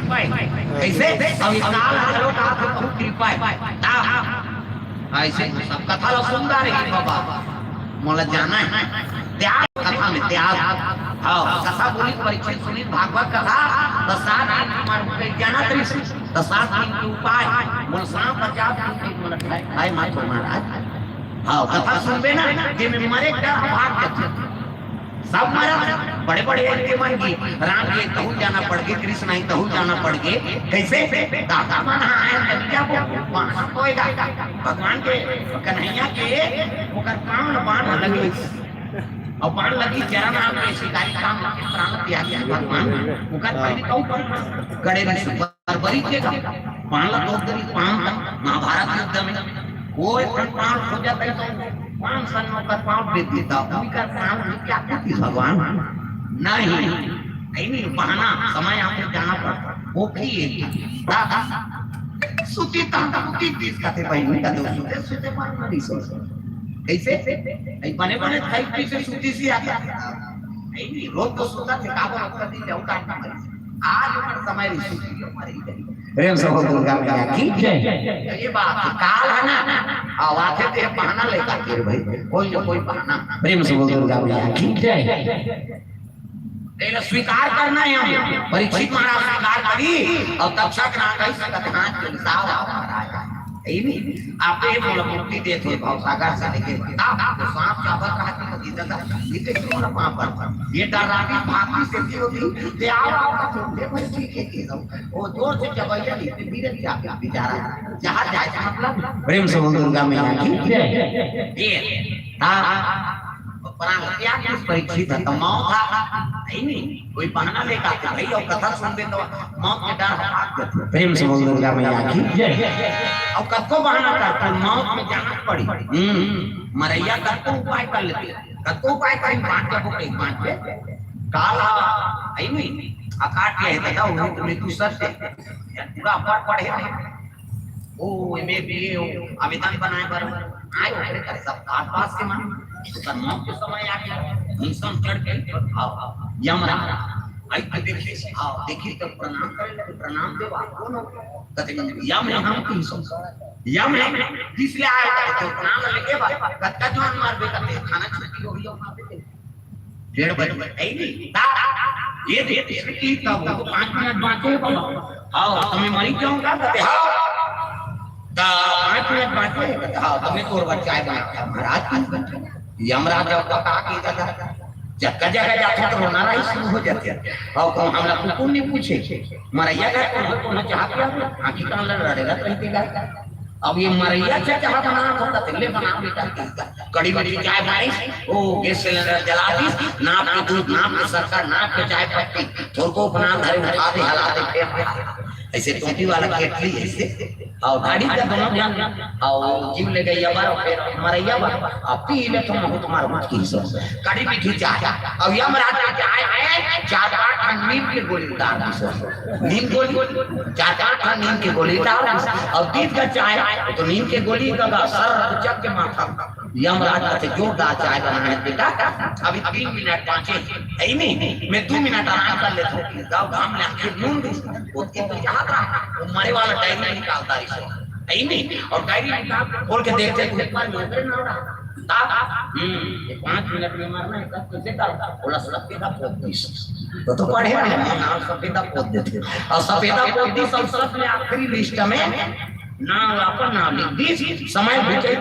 कैसे अभी काल हलो का बहुत कृपा ऐसे सब कथा लो सुंदर है बाबा मोला जाना है त्याग कथा में त्याग हां कथा बोली परीक्षित सुनी भागवत कथा दसात मार के जाना तरी दसात के उपाय मोल सांप बचा के मोला खाए मत महाराज हां कथा सुनबे ना जे में मरे का भाग जाते सब मारा बड़े बड़े के मन की राम के कहूं जाना पड़ गए कृष्ण नहीं कहूं जाना पड़ गए कैसे दादा माना आया क्या को माना कोएगा भगवान के कन्हैया के ओकर कान बाण लगी और बाण लगी जरा नाम के शिकारी काम के प्राण त्याग भगवान ओकर पहले कहूं गड़े में बरबरी के बाण ला दो दरी पांच महाभारत युद्ध में कोई प्राण हो जाता है पांच सन्नों का पांव दे देता उनका काम क्या करती भगवान नहीं बहाना समय आपने जाना पड़ता वो की दादा सुती तांती तीस का थे बहन का दो सुते मारना नहीं सो ऐसे ऐ बने खाई पी से सुती सी आता नहीं रोज तो सोता थे काबो रखता दी जाऊ काम कर आज हमारा समय सुती हमारी प्रेम से बोल दुर्गा मैया की जय ये बात काल है ना आवाज है ते बहाना लेकर के भाई कोई ना कोई बहाना प्रेम से बोल दुर्गा मैया की जय तेरा स्वीकार करना है परीक्षित महाराज स्वीकार करी और तब तक ना कही सकत हाथ के साव महाराज ऐनी आपे मोला मुक्ति देते भाव सागर से लेके तो सांप चाबर कहते तो गीता का गीते मोला पाप पर ये डरावी भागी से की होती ते आओ का छोटे भाई ठीक है वो जोर से चबैया लीते धीरे से आप बेचारा जहां जाए मतलब प्रेम से बोल दुर्गा मैया की जय ये प्राण त्याग किस परीक्षित है तो मौत था नहीं कोई बहाना लेकर आते भाई और कथा सुनते तो मौत के डर भाग जाते प्रेम से बोल दुर्गा मैया की जय और कतो बहाना करते मौत में जाना पड़ी मरैया कतो उपाय कर लेते कतो उपाय कहीं बांट के कोई बांट के काला नहीं आकाट के है तो उन्हें तू सर से पूरा अपार पड़े ओ में भी आवेदन बनाए पर आए करे सब आसपास के मान तो मौत के समय आ गया इंसान चढ़ के यमराज आई देखिए देखिए तो प्रणाम करे लगे प्रणाम देव कौन हो कहते यम है हम की यम है इसलिए आया तो प्रणाम लेके कत्ता जान मार बे कहते खाना छुट्टी हो गई मार दे 1:30 बजे आई नहीं ये दे की तब 5 मिनट बाकी है बाबा हां तुम्हें मरी जाऊंगा कहते हां 5 मिनट बाकी है कहते हां तुम्हें तोर बच्चा है महाराज यमराज जब तक आके जगह जगह जाते तो रोना रही शुरू हो जाते और को हमला कुकुर नहीं पूछे मरैया का को न चाह किया आंखी कान लड़ रहा रहते गए अब ये मरैया से चाह बनाना था तिल्ले बना बेटा कड़ी में चाय बनाई ओ गैस सिलेंडर जला दी नाप के दूध नाप के सरकार नाप के चाय पत्ती थोड़ को बना धरे उठा दे हला दे ऐसे टोटी वाला केटली ऐसे और गाड़ी का दोनों ध्यान और जीव ले गई अब फिर मरैया बा अब पी ले तुम हो तुम्हारा मत की सो गाड़ी में खींचा अब यमराज के आए 4-8 नींद की गोली उतार दी सो नींद गोली 4-8 नींद की गोली उतार और दीद का चाय तो नींद की गोली का सर चक के माथा यमराज का जोरदार चाय बनाना है बेटा अभी 3 मिनट बाकी है नहीं मैं 2 मिनट आराम कर लेता हूं गांव घाम ले आखिर नून उसके तो याद रहा वो मरे वाला टाइम निकालता है नहीं और डायरी निकाल खोल के देखते हैं एक बार नौकरी ना रहा 5 मिनट में मारना है कब कैसे डालता बोला सफेदा पोत तो पढ़े नाम सफेदा पोत देते और सफेदा पोत दी संस्कृत में आखिरी लिस्ट में नाम अपन नाम लिख दी समय बुझे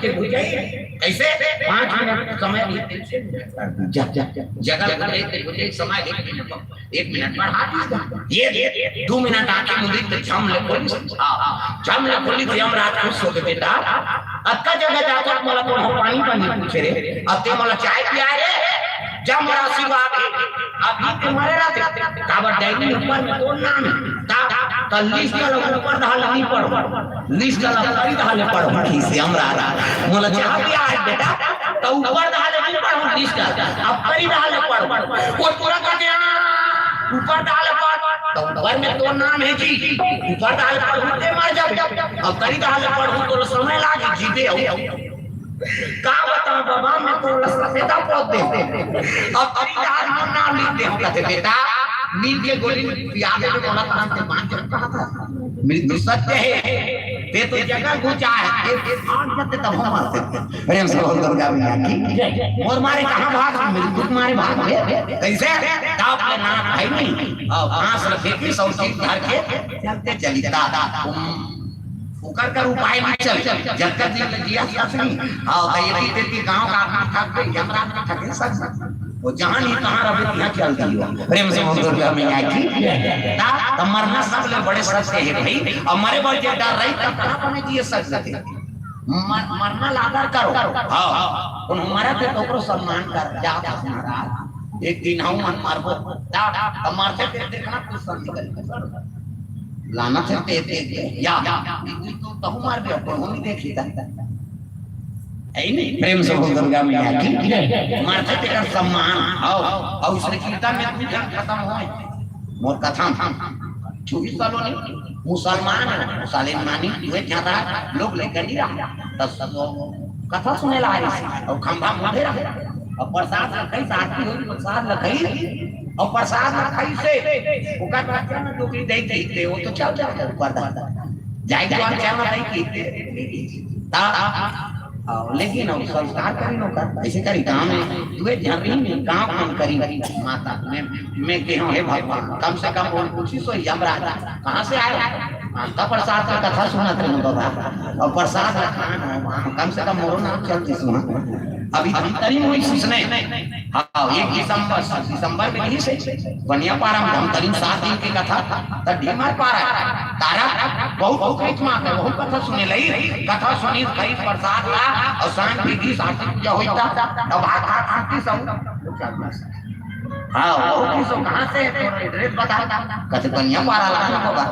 ऐसे 5 मिनट समय जगह बुझे समय 1 मिनट बढ़ा दी ये 2 मिनट आके मुझे तो जम ले खोली तो यमराज खुश हो गए बेटा अक्का जगह जाकर मला तो पानी पूछे रे अब ते मला चाय पिया रे जब मरा शिवा अभी तुम्हारे रात काबर डायरी ऊपर में कौन नाम का लिस्ट का ऊपर डाल नहीं पढ़ लिस्ट का लपड़ी डाल पढ़ ठीक से हमरा मोला चाह दिया है बेटा तो ऊपर डाल नहीं पढ़ लिस्ट का अब परी डाल पढ़ वो पूरा कर दिया ऊपर डाल पढ़ तो ऊपर में तो नाम है जी ऊपर डाल पढ़ होते मर जाओ अब परी डाल पढ़ तो समय लागे जीते हो का बताऊं बाबा मैं तो सफेदा पोत दे अब परिवार में नाम लिखते हो कहते बेटा नींद के गोली पिया दे तो बोला काम से बांध के कहा मृत्यु सत्य है ते तो जगह गुचा है ते भाग जाते तब हम मारते प्रेम से बोल दुर्गा मैया की और मारे कहां भाग मृत्यु मारे भाग गए कैसे ताप में ना भाई नहीं और हाथ रखे की सौ चीज धर के चलते चली दादा फुकर कर उपाय में चल जब तक जिया नहीं और कई रीते की गांव का आत्मा थक गई यमराज में थके सब वो जहां नहीं कहां रहे यहां चलती हो प्रेम से बोल दुर्गा मैया की ता मरना सब ले बड़े सत्य है भाई और मरे बड़ जे डर रही तब कहां बने जिए सत्य थे मरना लादर करो हां उन मरा थे तो ओकरो सम्मान कर जा महाराज एक दिन हम मन मारबो ता मारते थे देखना कुछ सब निकल लाना थे ते या तो मार भी अपन हम देखी था प्रेम से बोल दुर्गा मैया की मारते थे कर सम्मान और उसने कीर्तन में भी खत्म होए मोर कथा 24 सालों ने मुसलमान मुसलमानी हुए ज्यादा लोग लेकर नहीं रहा तब सब कथा सुने ला रहे और खंभा मुंडे रहे और प्रसाद रखई साथी होई प्रसाद रखई और प्रसाद रखई से ओकर बच्चा में टोकरी दे दे वो तो चल चल ऊपर दा जाई जाई क्या ना दई ता लेकिन अब संस्कार करी नो कर ऐसे करी गांव में दुए ध्यान नहीं गांव काम करी माता मैं कहूं हे भगवान कम से कम बोल पूछी सो यमराज कहां से आया का प्रसाद का कथा सुना थे बाबा और प्रसाद कम से कम मोरो नाम चलती सुना अभी धमतरी हुई उसने हां 1 दिसंबर में ही से बनिया पारा में धमतरी 7 दिन की कथा त ढीमार पारा तारा बहुत कई मां के बहुत कथा सुने लई कथा सुनी कई प्रसाद ला और शांत विधि शांति पूजा होता तब आखा खाती सब हां वो किसो कहां से एड्रेस बता कथे बनिया पारा ला होगा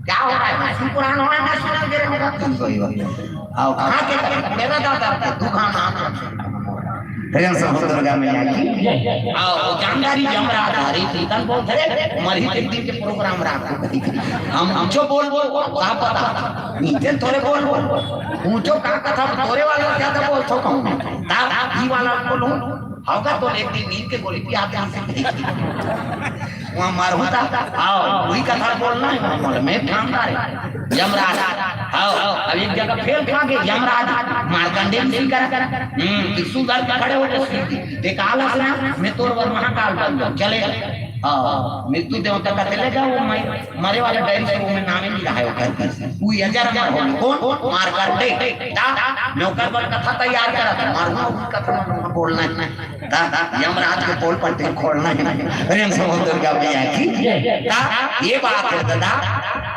क्या हो रहा है सुन पुराण होना ना सुना दे रहे होगा सही बात आओ कहां के मेरा दादा दुखा नाम प्रेम से दुर्गा मैया की आओ जानदारी जमराज हरी कीर्तन बोल थे मरी एक दिन के प्रोग्राम रहा हम जो बोल का पता नीचे थोड़े बोल ऊंचो का कथा तोरे वाला क्या था बोल तो कहूं ता ई वाला बोलूं होगा तो एक दिन नींद के गोली आप यहां से वहां मार होता आओ वही कथा बोलना है मैं ठामदार यमराज आओ अब एक जगह फेल खा के यमराज मार्कंडेय नहीं करा त्रिशूल खड़े हो गए देख आला से मैं तोर वर महाकाल बन चले मृत्यु देवता का चलेगा वो मरे वाले डायरी से वो में नाम नहीं रहा है वो हजार अमर हो कौन मार्कंडेय मैं ओकर पर कथा तैयार करा था मारूंगा उस कथा में बोलना है यमराज के पोल पर ते खोलना है प्रेम से दुर्गा मैया की ये बात है दादा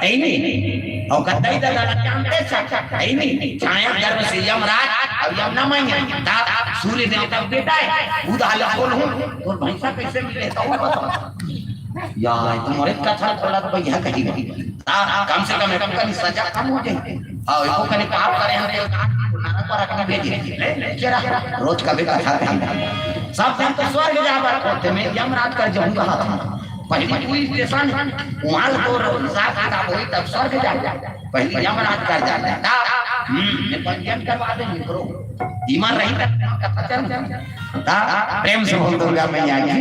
ऐ नहीं और कतई दादा जानते सच ऐ नहीं छाया गर्भ से यमराज अब यमना मैया ता सूर्य देवता बेटा है उदाल खोल हूं तो भैंसा कैसे मिले तो बताओ यार तुम्हारे कथा खोला तो भैया कही कम से कम कम सजा कम हो जाए और इसको कने पाप करे हम पर रखने भेजे केरा रोज का भी कथा कही सब दिन तो स्वर्ग जा बात करते मैं यमराज कर जाऊं कहा था पहले कोई स्टेशन वहां तो हिसाब किताब होई तब स्वर्ग जा पहले यमराज कर जाता मैं पंजीयन करवा देंगे करो ईमान रही कथा चल प्रेम से बोल दुर्गा मैया की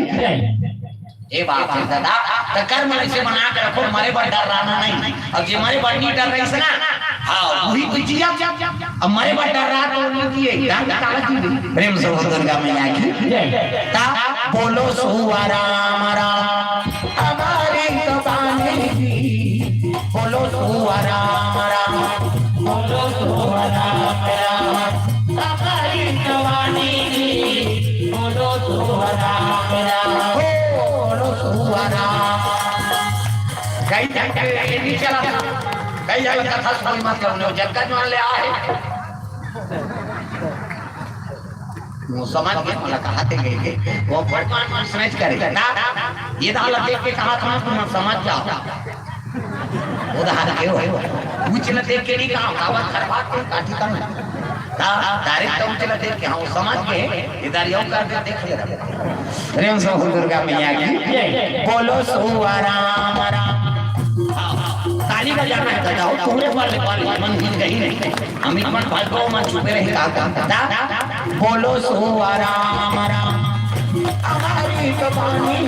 ये बात है दादा तो कर्म ऐसे बना के रखो मरे पर डर रहना नहीं अब जे मरे पर नहीं डर रही से ना हां वही बुझिया अब मरे पर डर रहा तो नहीं किए प्रेम से बोल दुर्गा मैया की ता बोलो सुवा राम राम हमारे कबाने की बोलो सुवा राम राम बोलो सुवा राम राम हमारी कबाने की बोलो सुवा राम राम कई ये नहीं चला कई जगह कथा सुन मत करो जगत मान ले आए वो समझ के मतलब कहते गए वो भगवान समझ करे ना ये दाल देख के कहा था तुम समझ जाओ उदाहरण के हो कुछ न देख के नहीं कहा कावत करवा के काठी का डायरेक्ट तो चला देख के हां समझ के इधर यो कर दे देख ले प्रेम से दुर्गा मैया की बोलो सुवा राम राम ताली का जाना है दादा तुम्हारे वाले मन हिल गई नहीं अमित मन भागो मन छुपे रहे का बोलो सुवा राम राम हमारी कबानी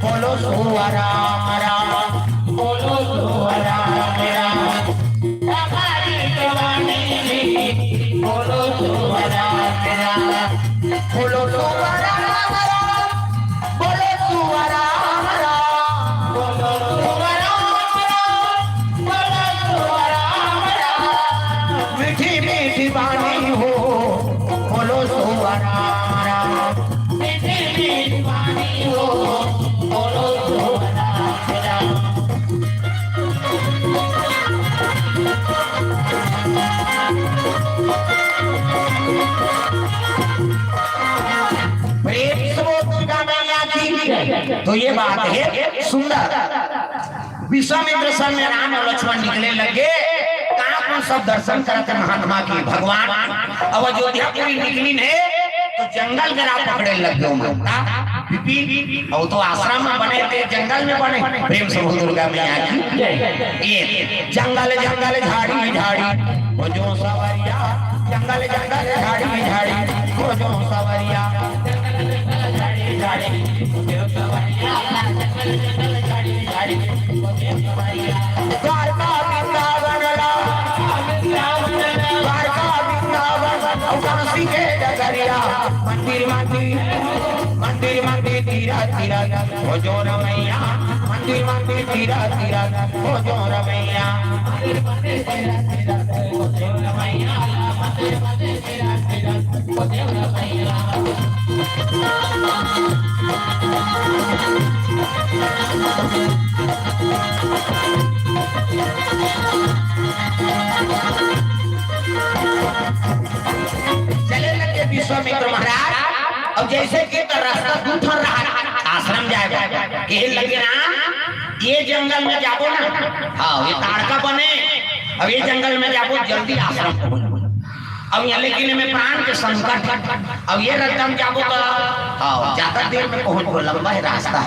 बोलो सुवा राम राम बोलो सुवा राम तो ये बात है सुंदर। विश्वामित्र सन में राम और लक्ष्मण निकले लगे, कहाँ कौन सब दर्शन करते महात्मा की भगवान। अब अयोध्यापुरी निकली है तो जंगल में रात पकड़े लग गए, और तो आश्रम में बने थे, जंगल में बने। प्रेम से बोल दुर्गा मैया की। ये जंगल जंगल झाड़ी झाड़ी वो जो सवरिया, जंगल जंगल झाड़ी झाड़ी वो जो सवरिया, झाड़ी झाड़ी वो सवरिया, झाड़ी झाड़ी वो सवरिया। द्वारका वृंदावन काशी के डगरिया, मंदिर मंदिर मंदिर मंदिर तीरा तीरा हो जो रमैया, मंदिर मंदिर तीरा तीरा हो जो रमैया, मंदिर मंदिर तीरा तीरा हो जो रमैया, मंदिर मंदिर तीरा तीरा हो जो रमैया। चले लगे विश्वामित्र महाराज। अब जैसे कि रास्ता दूर रहा, आश्रम जाएगा, कहे लगे ना ये जंगल में जाबो ना, हाँ ये ताड़का बने, अब ये जंगल में जाबो जल्दी आश्रम पहुंचो। अब यहाँ लेकिन में प्राण के संकट, अब ये रकम जाबो तो हाँ ज्यादा देर में पहुंचो, लंबा है रास्ता।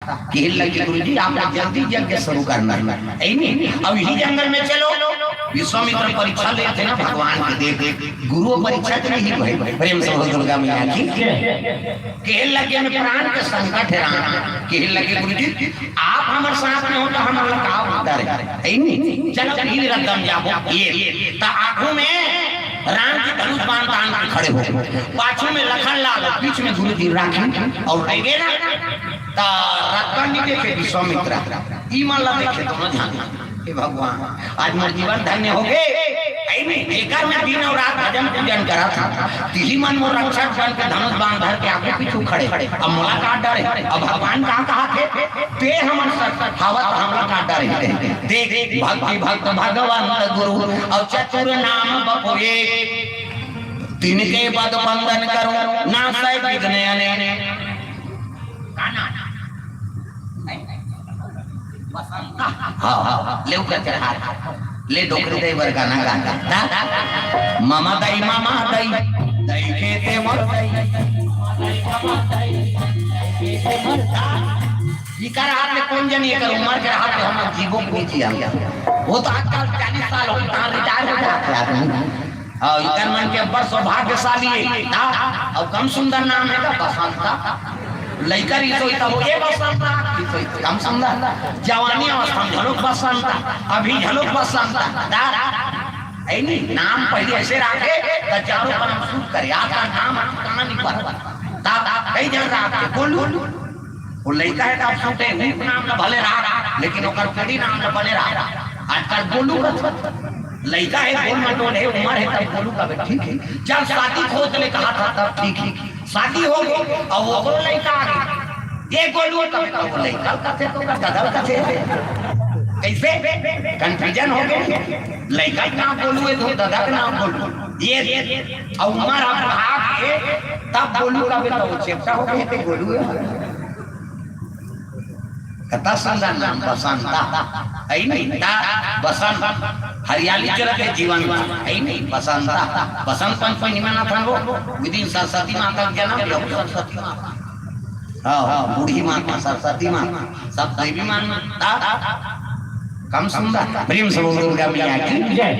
कहे लगे गुरुजी आप जल्दी यज्ञ शुरू करना, नहीं अब यही जंगल में चलो। विश्वामित्र परीक्षा लेते ना भगवान के, देख गुरु परीक्षा के नहीं भाई। प्रेम से दुर्गा मैया की। कहे लगे में प्राण के संकट है राम, कहे लगे गुरुजी आप हमारे साथ में हो तो हमारा काम होता है, नहीं चलो कहीं रकम जाबो। ये तो आंखों में राम की धनुष बाण तान के खड़े हो, पाछू में लखन लाल, बीच में गुरु जी राखी और रहेंगे ना तो रत्न नहीं देखे विश्वामित्र, ई मान ला देखे दोनों ध्यान। हे भगवान आज मोर जीवन धन्य हो गए, एकर में दिन और रात भजन पूजन करा था, तिही मन मोर रक्षक बन के धनुष बाण धर के आगे पीछू खड़े। अब मोला काट डरे, अब भगवान कहा थे ते हमर सर हवा हमला काट डरे। देख भक्ति भक्त भगवान गुरु और चतुर नाम बपुए, तिनके पद बंदन करूं ना सै विघ्न अने। हाँ ले चढ़ा ले डोकरी दई बर गाना गाता, मामा दई दई खेते मर इकर हाथ में कौन जन एकर उम्र के हाथ में हम जीवों को जी आ गया। वो तो आजकल 40 साल हो गए रिटायर हो जाते आदमी। और इकर मन के बड़ सौभाग्यशाली है ना। अब कम सुंदर नाम है का बसंता, लइका रीतो तब ये बसंता कम सुंदर, जवानी अवस्था में झलक बसंता, अभी झलक बसंता ऐ नहीं नाम पहले ऐसे रखे तो चारों पर हम सूट करे। आपका नाम कहां नहीं पता कई जन रखे बोलू वो लइका है आप सूटे नाम ना भले रहा, लेकिन ओकर कड़ी नाम ना बने रहा। आजकल बोलू लइका है बोल मटोल है उम्र है तब बोलू का ठीक है। जब शादी खोज ले कहा था तब ठीक है, शादी हो गई और वो बोल लइका आ गई ये बोलू तब वो लइका का थे तो का गदल का थे, कैसे कंफ्यूजन हो गए। लइका का नाम बोलू है तो दादा का नाम बोलू ये और उम्र अब भाग के तब बोलू का बेटा वो चेप्टा हो गए थे बोलू है कथा सुंदर नाम बसंता ऐ नहीं ता बसंत हरियाली चलते जीवन में ऐ नहीं बसंता बसंत पंचमी में ना था वो विदिन सरस्वती माता का जन्म लो सरस्वती माता हां बूढ़ी माता सरस्वती माता सब देवी माता कम सुंदर। प्रेम से दुर्गा मैया की जय।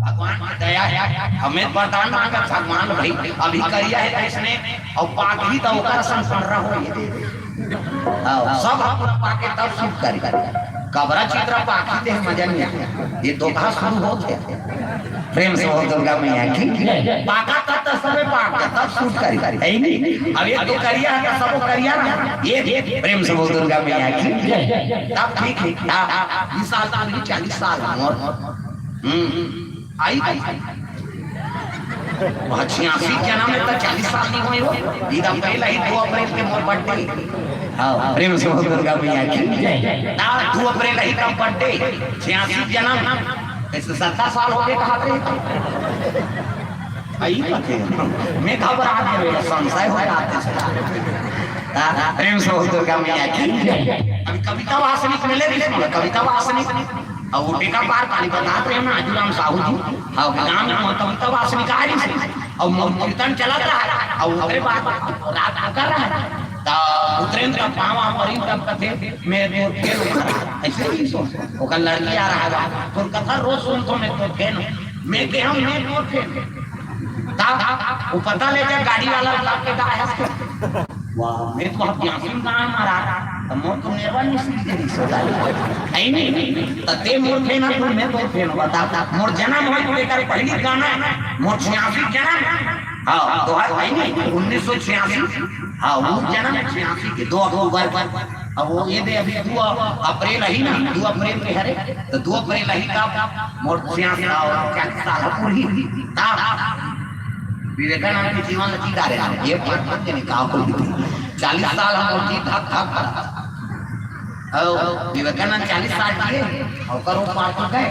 भगवान की दया है हमें वरदान मांगा भगवान भाई अभी करिया है इसने और पाक भी तो ओकर संपन्न रहो सब पाके तब शुभ करी कबरा चित्र पाकी दे मजा नहीं ये तो कहां शुरू होते। प्रेम से दुर्गा मैया की पाका तब सबे पाक तब शुभ करी है नहीं। अब ये तो करिया है सब करिया ना ये प्रेम से दुर्गा मैया की तब ठीक है 20 साल तक 40 साल आई 86 क्या नाम है तो 40 साल नहीं हुए वो एकदम पहले ही 2 अप्रैल के मोर बर्थडे। हां प्रेम से दुर्गा मैया की ना 2 अप्रैल ही का बर्थडे 86 जन्म ऐसे 70 साल हो गए कहां थे आई मैं घबरा गया संशय हो जाते प्रेम से दुर्गा मैया की। अभी कविता वासनिक मिले नहीं, कविता वासनिक और वो टीका पार पानी बताते हैं ना आजूराम साहू जी और गांव में कविता वासनिक आ रही है और कीर्तन चला रहा है और उतरे बात रात कर रहा है उतरेंद्र का पावा मरीन तब कथे मैं ऐसे ही सोच ओकर लड़की आ रहा है तो कथा रोज सुनतो मैं तो फैन मैं के हम मैं तो फैन वो पता ले जा गाड़ी वाला लाग के आया वाह मैं तो अब यासीन का मारा तो मोर तो नेवर नहीं सोता नहीं नहीं तो ते मोर फैन है मैं तो फैन बता मोर जन्म हो लेकर पहली गाना मोर 86 जन्म हां तो है नहीं 1986 हां वो जन्म 86 के 2 अक्टूबर पर अब वो ये दे अभी 2 अप्रैल ही ना 2 अप्रैल के हरे तो 2 अप्रैल ही का मोर 86 और 40 साल पूरी ता विवेकानंद के जीवन में जीता रहे ये बात के निकाह को 40 साल हम जी था और विवेकानंद 40 साल किए और करो पार कर गए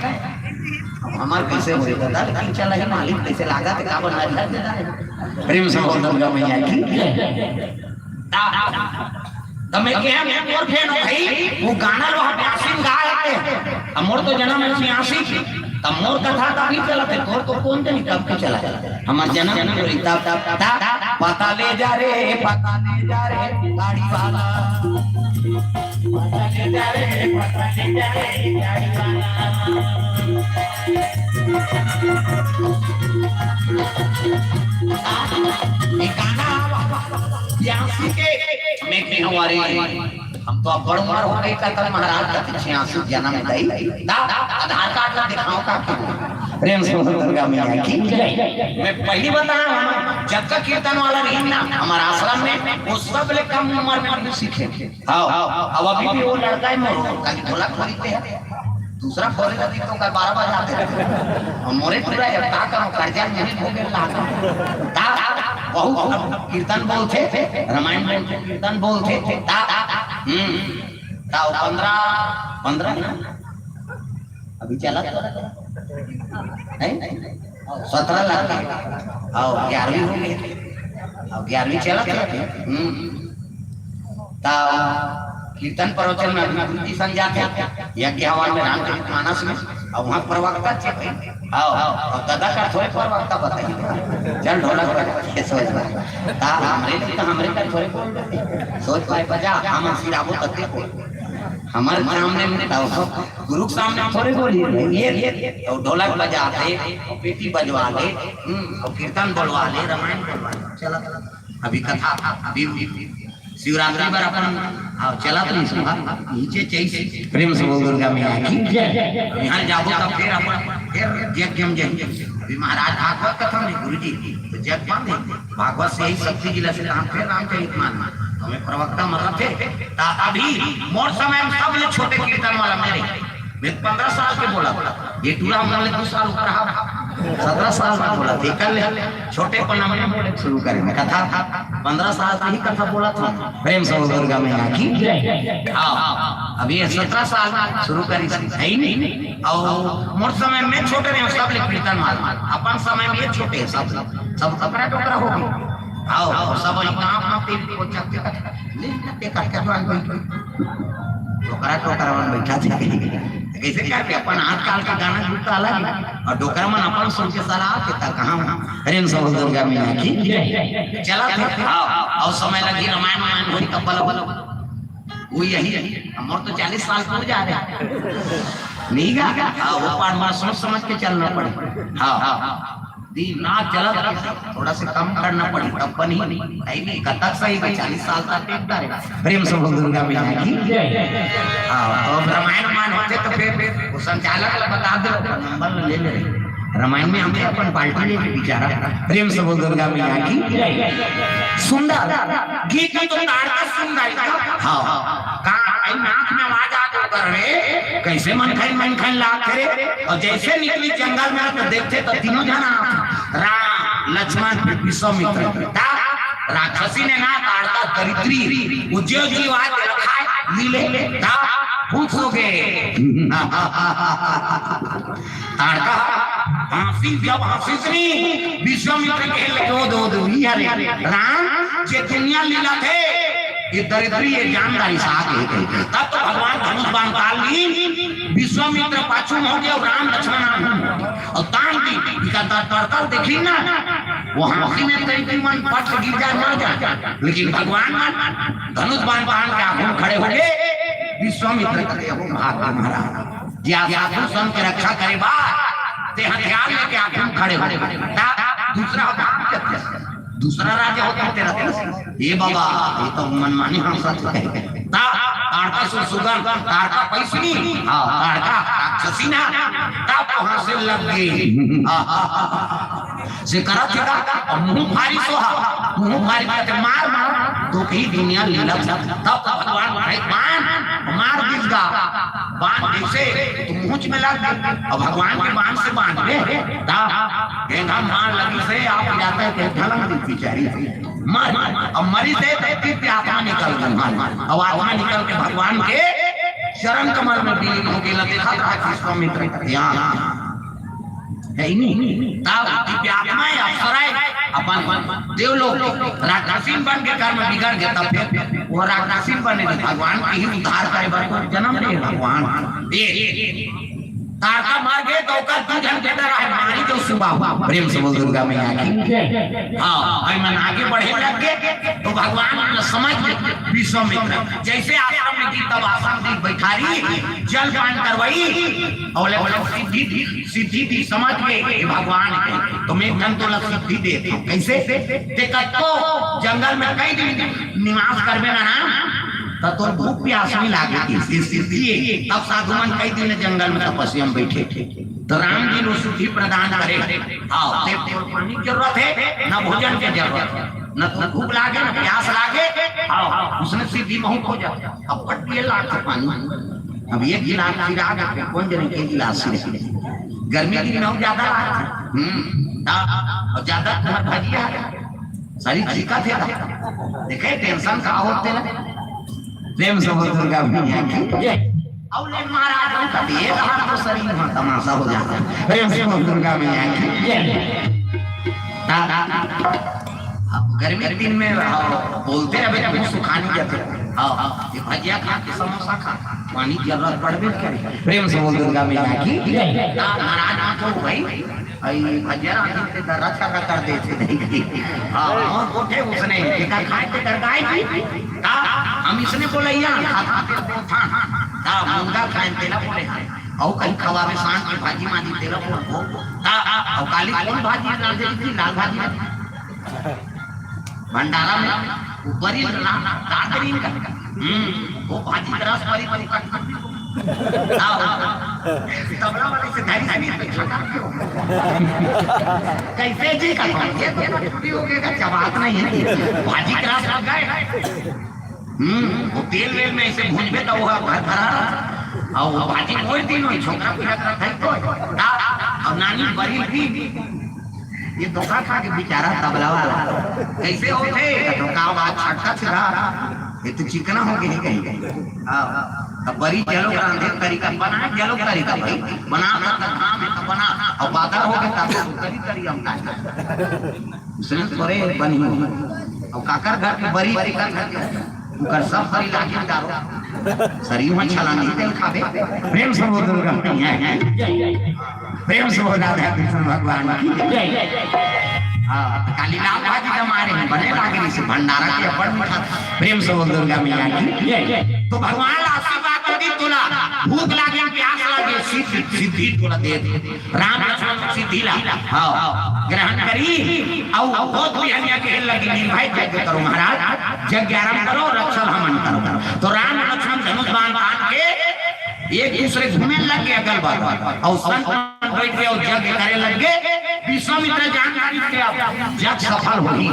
हमार कैसे होए दादा लेकिन चला है मालिक कैसे लागा ते का बना देता है प्रेम से दुर्गा मैया की तमे के हम मोर फैन हो भाई वो गाना लो यासीन गाए मोर तो जन्म है 86 तब मोर कथा तभी चला थे तोर तो कौन नहीं कब के चला हमार जन्म पूरी तब पता ले जा रे गाड़ी वाला पता ले जा रे गाड़ी वाला गाना यासी के मैं के हमारे हम तो अब बड़ उम्र हो गई का कल महाराज का 86 जन्म दई आधार कार्ड ला दिखाओ का प्रेम से दुर्गा मैया की मैं पहली बता रहा हूं जब का कीर्तन वाला नहीं ना हमारा आश्रम में वो सब ले कम उम्र में भी सीखे हां अब अभी भी वो लड़का है मोर का ढोलक खरीदते हैं दूसरा खोले गति तो का 12 बजे आते हैं और मोरे पूरा है का करो कर्जा नहीं हो गया ता बहुत कीर्तन बोलते रामायण में कीर्तन बोलते ता 15 ना अभी चला है 17 लाख और 11वीं हो गई और 11वीं चला ता कीर्तन प्रवचन में अभिनंदन संजाते यज्ञ हवन में रामचरित मानस में और वहां प्रवक्ता चेक आओ और दादा का थोड़े प्रवक्ता बताइए चल ढोलक बजा सोच भाई ता हमरे का थोड़े बोल देते सोच भाई बजा हम सिराबो तक को हमारे सामने में गुरु के सामने थोड़े बोलिए ये और ढोलक बजाते और पेटी बजवा ले और कीर्तन बोलवा ले रामायण बोलवा चला अभी कथा अभी शिवरात्रि पर अपन चला तो नहीं सुना नीचे चाहिए प्रेम से दुर्गा मैया की यहाँ जाओ तब फिर अपन फिर यज्ञ हम जाएंगे अभी महाराज भागवत कथा में गुरुजी तो जग बांधे भागवत से ही शक्ति जिला से हम फिर रामचरित मानना हमें प्रवक्ता मतलब थे अभी मोर समय में सब लोग छोटे कीर्तन वाला मैं 15 साल के बोला ये टूरा हमने 2 साल ऊपर रहा 17 साल में बोला थी कल छोटे पर हमने बोले शुरू करेंगे कथा 15 साल से ही कथा बोला था प्रेम से दुर्गा मैया की हां अभी 17 साल में शुरू करी है ही नहीं और मोर समय में छोटे नहीं सब लोग कीर्तन मार अपन समय में छोटे सब कपड़ा टोकरा हो गए आओ सब काम पे को चक्के ले काट के टोकरा में बैठा थे कैसे करके अपन आजकल का गाना जुटता अलग और डोकरा मन अपन सुन के सारा के ता कहां प्रेम से दुर्गा मैया की चला और समय लगी रामायण होई कपल बल वो यही हमर तो 40 साल हो जा रहे नहीं गा वो पार मार सोच समझ के चलना पड़े हां दिन ना चला थोड़ा से कम करना पड़ी तब बनी नहीं कतक सही 40 साल तक टेकता है प्रेम से दुर्गा मैया की हां तो रामायण मान होते तो फिर वो संचालक ला बता दे नंबर ले ले रामायण में हमने अपन पार्टी लेके बिचारा प्रेम से दुर्गा मैया की सुंदर गीत तो ताड़ा सुंदर हां का नाक में आवाज आ कर रे कैसे मन खाइन लाग करे और जैसे निकली जंगल में तो देखते तो तीनों जना राम लक्ष्मण विश्वामित्र राक्षसी ने ना ताड़ता दरिद्री उज्जैन की बात रखा लीले ता खुश हो गए ताड़का हांसी जब हांसी विश्वामित्र के दो ये राम जे दुनिया लीला थे ये दरिद्री ये जानदारी से आगे गई। तब तो भगवान धनुष बाण काल ली, विश्वामित्र पाछू हो गए और राम लक्ष्मण और तान दी का तड़तड़ देखी ना वो हंसी में तरीके मन पट गिर जाए मर जाए, लेकिन भगवान धनुष बाण बाण के आंखों खड़े हो गए। विश्वामित्र के हाथ में मारा या साधु संत की रक्षा करे बा ते हथियार लेके आंखों खड़े हो। दूसरा राजा होता तेरा ये बाबा ये तो मनमानी हम सच कहे ताड़का सुगम ताड़का पैसनी ताड़का राक्षसीना तब वहां से लग गई से करा था मुंह फारी सोहा मुंह फारी के मार मार तो कहीं दुनिया लीला तब भगवान मार दिसगा बाण जैसे तो मुंह में लग गई और भगवान के बाण से बांध ले गेंदा मार लगी से आप जाते हैं ढलंग दी बेचारी मर और मरी से फिर आत्मा निकल गई और आत्मा निकल के भगवान के चरण कमल में विलीन हो गया। देखा था विश्वामित्र यहाँ है नहीं तब दिव्य आत्माएं अप्सराएं अपन देवलोक राक्षसीन बन के कर्म बिगड़ गया तब फिर वो राक्षसीन बने भगवान की ही उद्धार करे बार जन्म ले भगवान तारका मार गए तो का 2 घंटे तक है मारी तो सुबह हुआ प्रेम से बोल दुर्गा मैया की हां मन आगे बढ़े लग गए तो भगवान समझ विश्वामित्र जैसे आश्रम में की तब आश्रम दी बैठारी जल पान करवाई और सिद्धि दी समझ गए भगवान के तो मैं धन तो सिद्धि दे कैसे देखा तो जंगल में कई दिन निवास करबे ना तो भूख प्यास नहीं लागे सिद्धि तब साधु मन कई दिन जंगल में तपस्या में बैठे तो राम जी ने सिद्धि प्रदान करे। पानी की जरूरत है न भोजन की जरूरत है न भूख लागे न प्यास लागे उसने सिद्धि बहुत हो जाता अब पट पिए लाख पानी अब एक गिलास फिर कौन जने के गिलास से गर्मी की दिन ज्यादा और ज्यादा भजिया सारी चीका थे देखे टेंशन का होते ना प्रेम से बोल दुर्गा मैया की औले महाराज का ये रहा तो शरीर में तमाशा हो जाता है। प्रेम से बोल दुर्गा मैया की अब गर्मी के दिन में बोलते रहे कुछ सुखानी जाते ये भजिया खा के समोसा खा पानी की जरूरत पड़बे करे। प्रेम से बोल दुर्गा मैया की महाराज को भाई आई भजिया आदमी से रक्षा कर देते नहीं हां उठे उसने देखा खाए के करगाई का हम इसने बोले यहाँ मुंगा खाए तेला बोले और कहीं खवावे सांस की भाजी मानी तेला बोल और काली कौन भाजी ना दे थी लाल भाजी भंडारा में बड़ी दादरीन का वो भाजी रस बड़ी बड़ी कट तबला वाले से धारी धारी कैसे जी का छुट्टी हो गया जवाब नहीं है भाजी का रस लग गए वो तेल वेल में ऐसे भूंजबे तो वो भर भरा और वो भाजी कोई दिन हो छोकरा पूरा करता है तो और नानी बड़ी थी ये धोखा खा के बेचारा तबला वाला कैसे होते तो का बात छटका छिरा ये तो चिकना हो गई कहीं हां अब बड़ी जलो रांधे तरीका बना जलो तरीका भाई बना का काम है तो बना और बादल हो गया तब तरी हम का उसने थोड़े बनी और काकर घर के बड़ी बड़ी का उकर सब बड़ी लागी डारो शरीर में छलांगी तेल खाबे। प्रेम से बोल दुर्गा मैया प्रेम से बोल राधा कृष्ण भगवान की जय। हां काली लाल भाजी हमारे बने लागे से भंडारा के बड़ मीठा। प्रेम से बोल दुर्गा मैया की जय। तो भगवान आशीर्वाद कर दी तोला भूख लागे प्यास लागे सिद्धि तोला दे राम लक्ष्मण सिद्धि ला हां ग्रहण करी और बहुत भी हनिया के लगी नील भाई जय करो महाराज यज्ञ आरंभ करो रक्षण हमन करो। तो राम लक्ष्मण धनुष बाण बांध के एक दूसरे घूमने लग गए अगल बगल और संत बैठ गए और यज्ञ करे लग गए। विश्वामित्र जानकारी के अब यज्ञ सफल होगी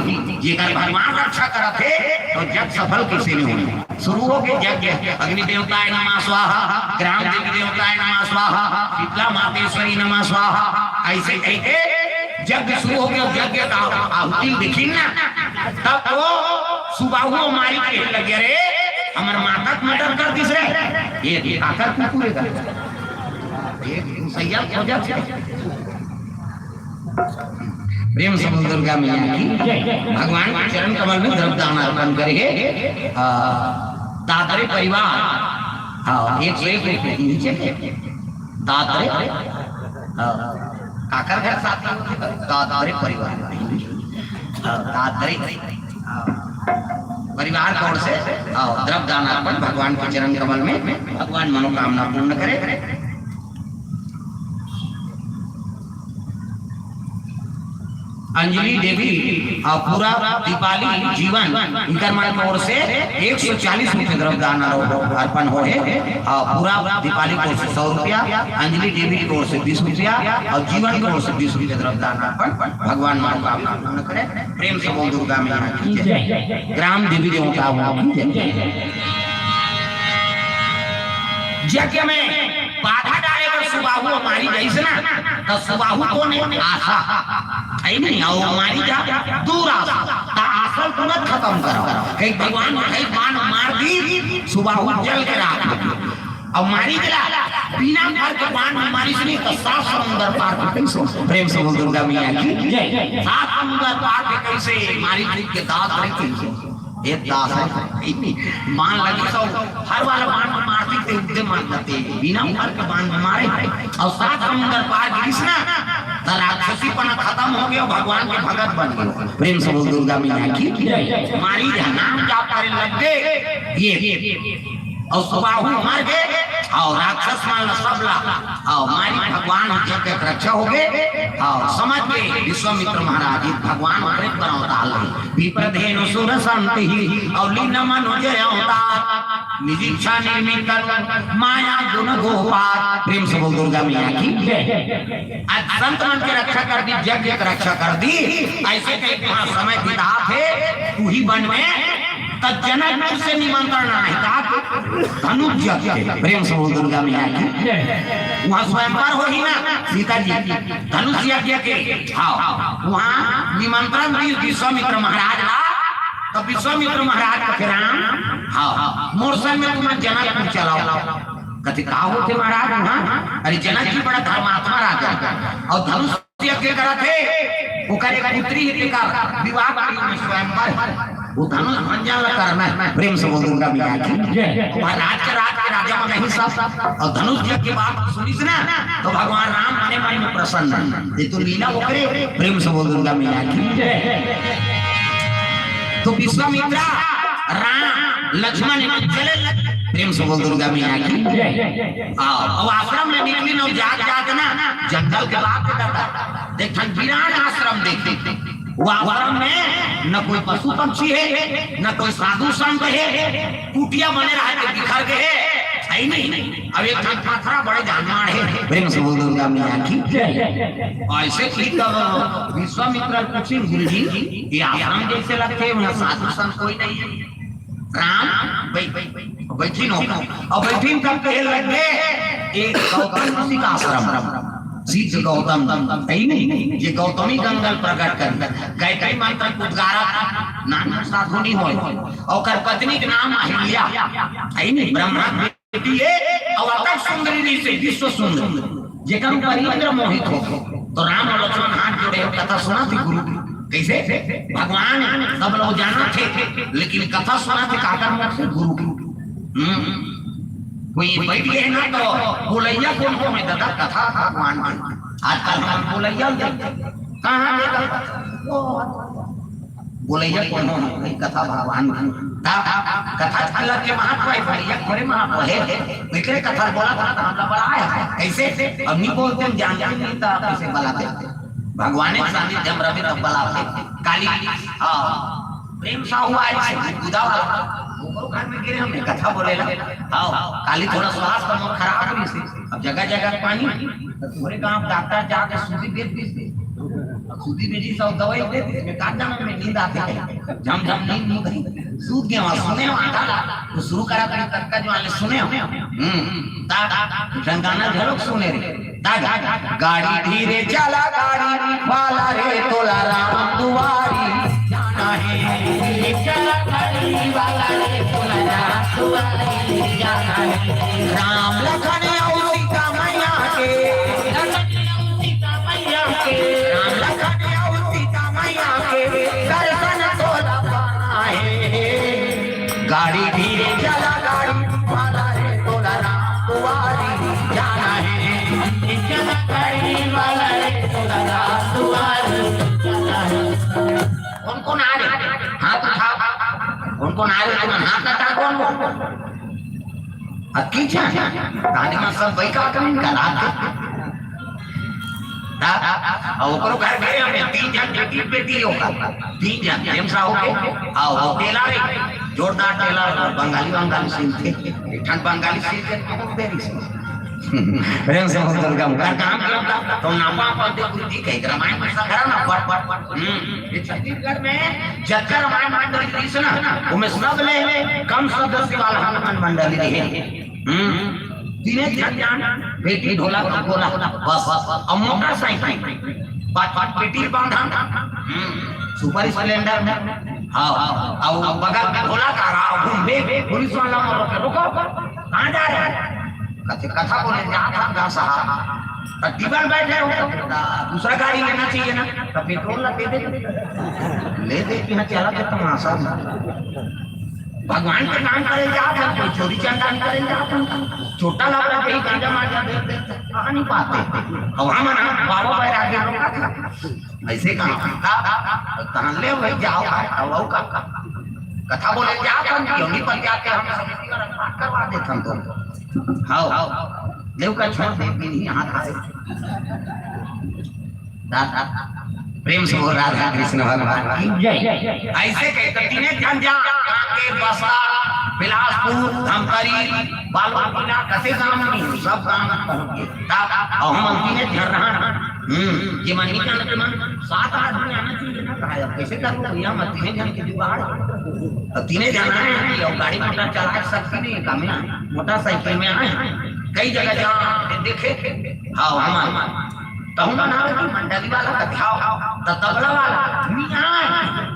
ये कर भगवान रक्षा करते तो यज्ञ सफल कैसे नहीं होगी। शुरू हो गए यज्ञ अग्नि देवताय नमः स्वाहा ग्राम देवी देवताय नमः स्वाहा शीतला मातेश्वरी नमः स्वाहा ऐसे कहते यज्ञ शुरू हो गया। यज्ञ का आहुति देखी ना तब वो सुबह मारी के लगे रे हमारे माता मर्डर कर दिस रे ये आकर कुकुरे का ये सैया हो जा प्रेम से दुर्गा मैया की भगवान के चरण कमल में द्रव्य दान अर्पण करेंगे। दादरे परिवार हाँ 101 रुपये नीचे दादरे काकर घर साथ दादरे परिवार दादरे परिवार की ओर से द्रव्य दान अर्पण भगवान के चरण कमल में भगवान मनोकामना पूर्ण करे। अंजलि देवी और पूरा दीपाली जीवन इनकर मन की ओर से 140 रुपये द्रव्य दान अर्पण हो है और पूरा दीपाली की ओर से 100 रुपया, अंजलि देवी की ओर से 20 रुपया और जीवन की ओर से 20 रुपये द्रव्य दान अर्पण भगवान मनोकामना पूर्ण करे। प्रेम से बोल दुर्गा मैया की जय। ग्राम देवी देवता यज्ञ में बाधा डालेगा सुबाहु हमारी जैसे ना तो सुबाहु को नहीं आशा है नहीं और हमारी जा दूर आशा ता आशा तुरंत खत्म करो। कहीं भगवान कहीं बाण मार दी सुबाहु जल के राख और मारी दिला बिना भर के बाण मारी से नहीं तो 7 समुद्र पार के कैसे। प्रेम से बोल दुर्गा मैया की जय। 7 समुद्र पार के कैसे मारी के दांत रखी एक दास है बाण लगे तो हर वाला बाण मारती थे उद्दे मारते बिना भर के बाण मारे और 7 समुद्र पार कृष्णा तो राक्षसी पना खत्म हो गया भगवान के भगत बन गए। प्रेम से बोल दुर्गा मैया की मारी नाम जाप करे लग गए ये और सुबाहु मर गए और राक्षस मार सबला और मारी भगवान जब तक रक्षा हो गए और समझ गए विश्वामित्र महाराज भगवान प्रेत बनावता विप्रधेनु सुर संति और लीन मनोजय अवतार निदीक्षा निर्मित माया गुण गोपाल। प्रेम से बोल दुर्गा मैया की आज संत मन की रक्षा कर दी यज्ञ की रक्षा कर दी ऐसे कई समय बिता थे तू ही वन में जनक से निमंत्रण है धनुष यज्ञ। प्रेम से बोल दुर्गा मैया की वहाँ स्वयंवर हो ही ना सीता जी धनुष यज्ञ के हाँ वहाँ निमंत्रण दी विश्वामित्र महाराज ला तो विश्वामित्र महाराज के राम हाँ मोरसल में तुम्हें जनकपुर चलाओ कति का होते महाराज वहाँ अरे जनक जी बड़ा धर्मात्मा राजा और धनुष यज्ञ करा थे वो करे पुत्री का विवाह स्वयंवर वो धनुष मंजन करना है। प्रेम से बोल दूंगा मैया की राज के राजा में नहीं सब और धनुष यज्ञ की बात सुनी ना तो भगवान राम मने मन में प्रसन्न ये तो लीला वो करे। प्रेम से बोल दूंगा मैया की तो विश्वामित्र राम लक्ष्मण चले। प्रेम से बोल दुर्गा मैया की अब आश्रम में निकली न जात ना जंगल के बात देख विराट आश्रम देखते वो आश्रम में न कोई पशु पक्षी है न कोई साधु संत है कुटिया बने रहा बिखर गए है नहीं। अब एक पत्थरा बड़े जानवर है। प्रेम से बोल दुर्गा मैया की ऐसे ठीक विश्वामित्र पूछे गुरु जी ये आश्रम जैसे लगते हैं साधु संत कोई नहीं है। राम बैठी नो और बैठी कब कहे लगे एक गौतम ऋषि का आश्रम सिद्ध गौतम नहीं ये गौतमी गंगल प्रकट कर कई कई मंत्र उद्गारा नाम साधु नहीं हो और कर पत्नी के नाम अहिल्या है नहीं ब्रह्मा बेटी है और अतः सुंदरी से विश्व सुंदर जेकर ऊपर इंद्र मोहित हो तो राम और लक्ष्मण हाथ जोड़े कथा सुना थी गुरु कैसे भगवान सब लोग जाना थे लेकिन कथा सुना थी काकर गुरु कोई बैठ गए ना तो बोलैया कौन को में दादा कथा भगवान आजकल हम बोलैया कहाँ बोलैया कौन हो कथा भगवान कथा चल के महात्मा है भैया बड़े महात्मा है इतने कथा बोला था हमला बड़ा है कैसे अब नहीं बोलते हम जान नहीं था कैसे बुलाते भगवान के सानिध्य में रवि तब बुलाते काली हां प्रेम सा हुआ है गुदा वो घर में गिरे हमने कथा बोलेला आओ काली थोड़ा स्वास्थ्य में खराब हुई से अब जगह जगह पानी पूरे गांव डॉक्टर जाके सूदी दे सूदी बेची सब दवाई दे इसमें काटा में नींद आती है झम झम नींद नहीं गई सूद के वहां सुने आटा तो शुरू करा तो तड़का जो वाले सुने रंगाना झलक सुने रे गाड़ी धीरे चला गाड़ी वाला रे तोला राम दुआरी जाना है चला गाड़ी वाला रे तोला राम दुआरी जाना है राम लखन और सीता मैया के राम लखन और सीता कौन कौन आ रहे हाथ उठाओ कौन कौन आ रहे तुम हाथ ना कौन अक्की छा कहानी में सब वही का करा और ओकरो घर गए हमें 3 जन बेटी होगा 3 जन प्रेम सा होके आओ टेलर जोरदार टेलर बंगाली सीन थे ठंड बंगाली सीन थे देरी से प्रेम से होकर काम किया तो नापा पड़ते बुद्धि कहीं रामायण में करा ना पट ये छत्तीसगढ़ में जक्कर रामायण मंडली कृष्ण उमें सब ले कम सदस्य वाला हनुमान मंडली रहे तीने जान बेटी ढोला गोला बस अब मोटरसाइकिल पांच पेटी बांधा सुपर स्प्लेंडर हां और बगल में ढोला का रहा घूमे पुलिस वाला रुको कहां जा रहे हैं कथा बोले जा था साहब टिकट बैठे हो दूसरा गाड़ी लेना चाहिए ना तो पेट्रोल ले दे कि चला के तमाशा भगवान के नाम करे जात है कोई चोरी चंदा नहीं करे जात है छोटा लग रहा है कहीं जमा जा दे कहां नहीं पाते अब हम ना बाबा भाई आगे रोका था ऐसे कहां ले भाई जाओ अब का कथा बोले जात हम योगी पर जाके हम समिति का रखा करवा देते हम तो हां देव का छोड़ दे नहीं हाथ आए प्रेम से बोल राधा कृष्ण भगवान की जय ऐसे कहते तीने जन जा के बसा बिलासपुर धमतरी बालवाटिना कसे गांव में सब गांव में पहुंच गए और हम तीने जन रहा ये मन नहीं जाने के मन 7 आदमी आना चाहिए ना कहा कैसे कर लो भैया मत तीने जन के जुगाड़ अब तीने जन आए और गाड़ी मोटर चला सकती नहीं काम मोटरसाइकिल में आए कई जगह जा देखे हां हम कहूँ ना कि मंडली वाला कथाओ तबला वाला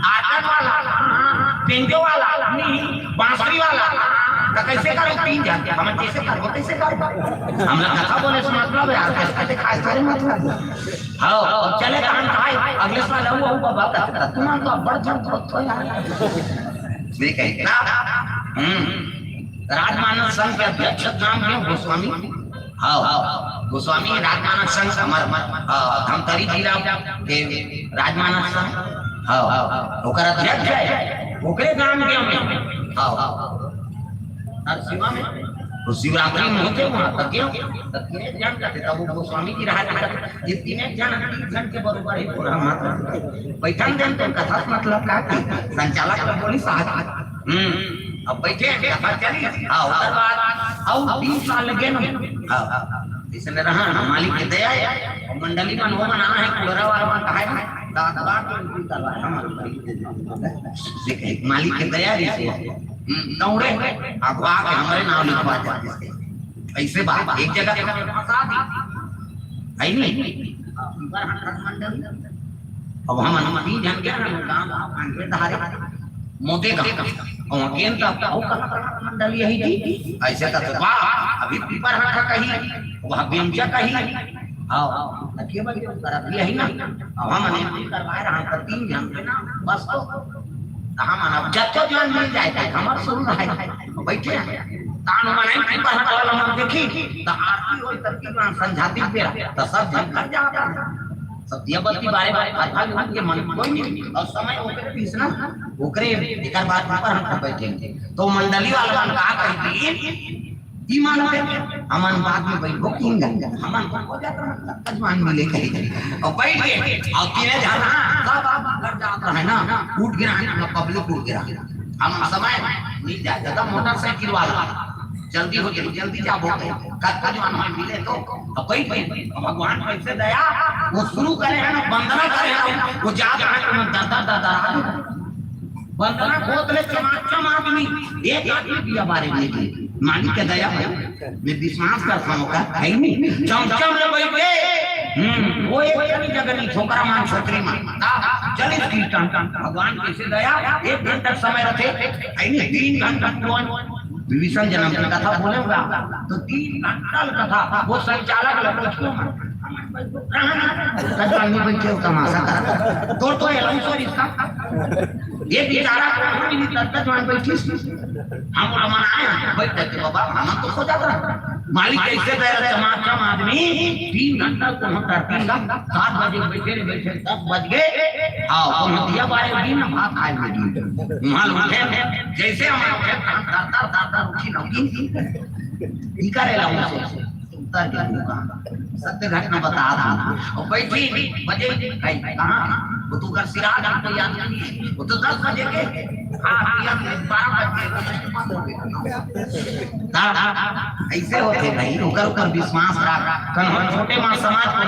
आटन वाला पेंजो वाला बांसुरी वाला तो कैसे करो 3 जन हम कैसे करो कैसे करो हम लोग कथा बोले से मतलब है कैसे दिखाए सारे मतलब हां चले तो हम खाए अगले साल वो बाबा का तुम तो बड़ तो यार ठीक है ना राजमानस संघ के अध्यक्ष नाम है गोस्वामी हां गोस्वामी राजमानस संघ धमतरी जिला के राजमानस संघ हां ओकर अध्यक्ष है ओकरे गांव के में हां और शिवा में तो शिवरात्रि में होते वहां तक तीने जन जाते तब वो गोस्वामी जी रहा ये तीने जन के बरोबर ही पूरा मात्र बैठन देन तो कथा मतलब का संचालक का बोली साहब अब बैठे कथा चली हां उसके बाद और 20 साल लगे ना हां इसने रहा मालिक की दया है मंडली में वो मना है कुलरा वाला कहा है दादा देखे मालिक की दया है दौड़े अगवा के हमारे नाम लिखवा जाते ऐसे बात एक जगह फंसा दी है नहीं अब हम 3 जन के गांव आंगे धारे मोटे गांव और केन का मंडली यही थी ऐसे का तो वाह अभी पीपर हटा कहीं वह बेंचा कहीं हां केवल करा दिया ही ना अब हम ने करवाए रहा 3 जन के ना बस तो हम अब जब तो जान मिल जाए हमार शुरू रहे बैठे तान मनाई पीपर हटा वाला हम देखी तो आरती होई तरकीब समझाती पे तो सब जन कर जाता सब दियाबत्ती बारे बारे के मन कोई नहीं और समय ओकरे पीसना ओकरे एकर बात पर हम बैठे तो मंडली वाला का कहती ई मानते अमन बात में बैठो किंग हमन हो जाता अजमान मिले कहीं और बैठ गए और तीने जाना सब कर जाता है ना टूट गिरा है पब्लिक टूट गिरा हम समय मिल जाए ज्यादा मोटरसाइकिल वाला जल्दी हो जाए जल्दी जा बोल कद जवान में मिले तो अब बैठ गए भगवान कैसे दया वो शुरू करे है ना वंदना करे है वो जा है दादा दादा वंदना खोद ले चमाचम आदमी एक आदमी भी हमारे लिए मालिक का दया है मैं विश्वास करता हूं का है नहीं चमचम रे भाई बे वो एक जगह नहीं छोकरा मान छोकरी मान चल इस कीर्तन भगवान कैसे दया 1 घंटा समय रखे है नहीं 3 घंटा विभीषण जन्म की कथा बोलेगा तो 3 घंटा कथा वो संचालक लड़कियों में बैठे तमाशा कर तो ये लंसोरी ये बेचारा तक बैठी हम मनाए बैठ जाते बाबा हम तो सो जाता मालिक कैसे दे चमाचम आदमी 3 घंटा को होता 7 बजे बैठे बैठे 10 बज गए आओ दिया बारे दिन भात खाए में माल उठे जैसे हम उठे दादा उठी नौकी ई करेला उसे उतर के दुकान सत्य घटना बता रहा और बैठी बजे कहां वो तो कर सिरा डाल तो याद नहीं वो तो 10 बजे के हां याद 12 बजे ऐसे होते भाई ऊपर विश्वास रख कन छोटे मां समाज को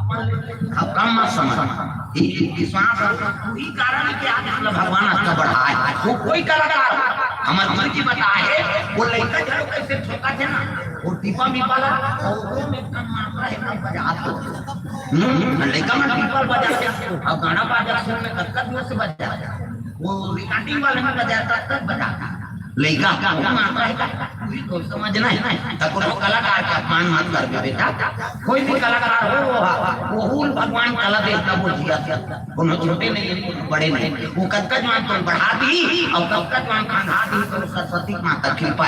अब कम मत समझ विश्वास ई कारण के आज मतलब भगवान आपका बढ़ाए वो कोई कलाकार हमार गुरु जी बताए वो लड़का जब कैसे ठोका थे ना वो दीपा मिपाला और में कम मात्रा है कम बजा लड़का में दीपा बजा के अब गाना बाजा सुन में कत्कत में से बजा वो रिकॉर्डिंग वाले में बजाता तक बजाता लड़का का मात्रा है को समझना है तो कोई कलाकार का अपमान मत कर बेटा कोई भी कलाकार हो वो भगवान कला देता वो जिया कोनो छोटे नहीं बड़े नहीं वो कत्कत मान तो बढ़ा दी और कत्कत मान खंडा दी तो सरस्वती माता कृपा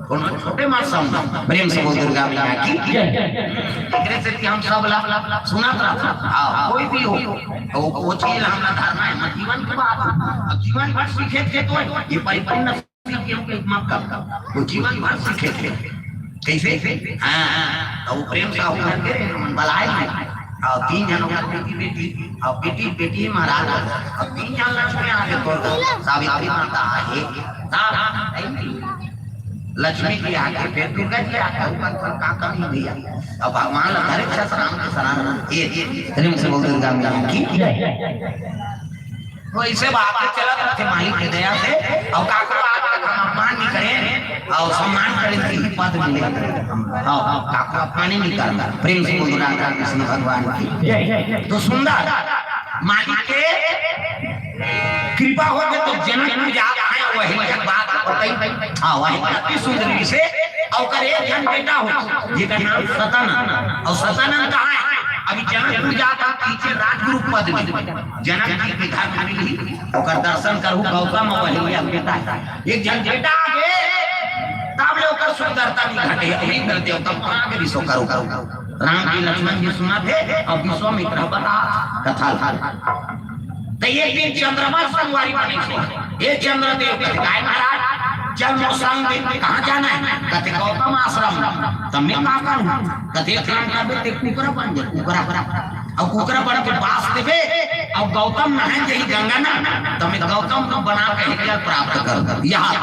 कोनो छोटे मां सम प्रेम से बोल दुर्गा मैया की एकरे से कि हम सब सुना था कोई भी हो वो चीज हमरा धारणा है जीवन की बात अब जीवन भर सीखे थे तो ये परिपूर्ण वो जीवन भर सीखे थे कैसे हाँ तो वो प्रेम से होकर के बलाए और 3 जनों का बेटी और बेटी महाराज और 3 जन लक्ष्मी आगे तो सावित्री माता है लक्ष्मी जी आगे फिर दुर्गा जी आगे ऊपर पर का कमी भैया अब भगवान हरे राम के शरण ये प्रेम से बोल दुर्गा मैया की वो इसे बात चला थे मालिक की दया से और काको अपमान नहीं करे और सम्मान करे ही पद मिले काको अपमान नहीं करता प्रेम से बोल राधा कृष्ण भगवान की तो सुंदर मालिक के कृपा हो गए तो जनक पूजा आए वही बात बताई हां वही अति सुंदरी से और करे जन बेटा हो जिसका नाम सतानंद और सतानंद कहां है अभी जनक पूजा का पीछे राजगुरु पद में जनक जी के घर में मिली और दर्शन करू गौतम वही बेटा एक जन बेटा आगे तब लोग सुंदरता नहीं घटे अभी करते हो तब वहां के विश्व करो राम जी लक्ष्मण जी सुना थे और विश्वामित्र बता कथा तो एक दिन चंद्रमा संगवारी बने ये चंद्रदेव के गाय महाराज जन्म संग कहां जाना है कहते गौतम आश्रम तब मैं का करूं कहते काम का बेटे कुकरा बन जा कुकरा और कुकरा बन के पास देबे और गौतम नहाए जही गंगा ना तब मैं गौतम को बना के हिकल प्राप्त कर यहां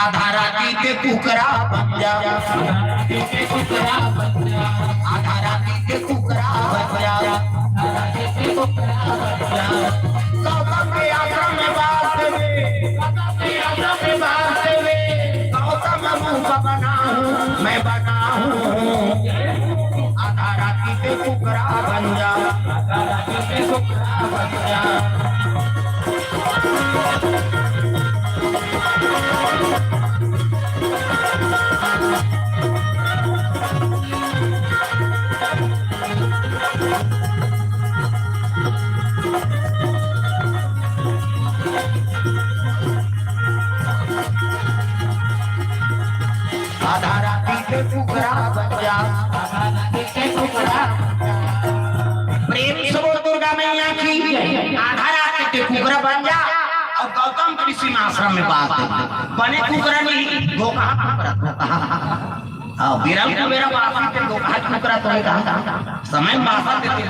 आधा राती के कुकरा बन जा आधा राती के कुकरा बन जा गौतम के आश्रम में बात मैं बना हूँ आधा राती पे कुकरा बन जा आधा राती पे कुकरा बन जा आधा राती पे कुकरा बन जा आधा राती पे कुकरा प्रेम से बोल दुर्गा मैया की आधा राती पे कुकरा बन जा और गौतम ऋषि आश्रम में बात बने कुकरा नहीं गोका हां बिरम को मेरा बात के गोका कुकरा तो कहां समय माफा देते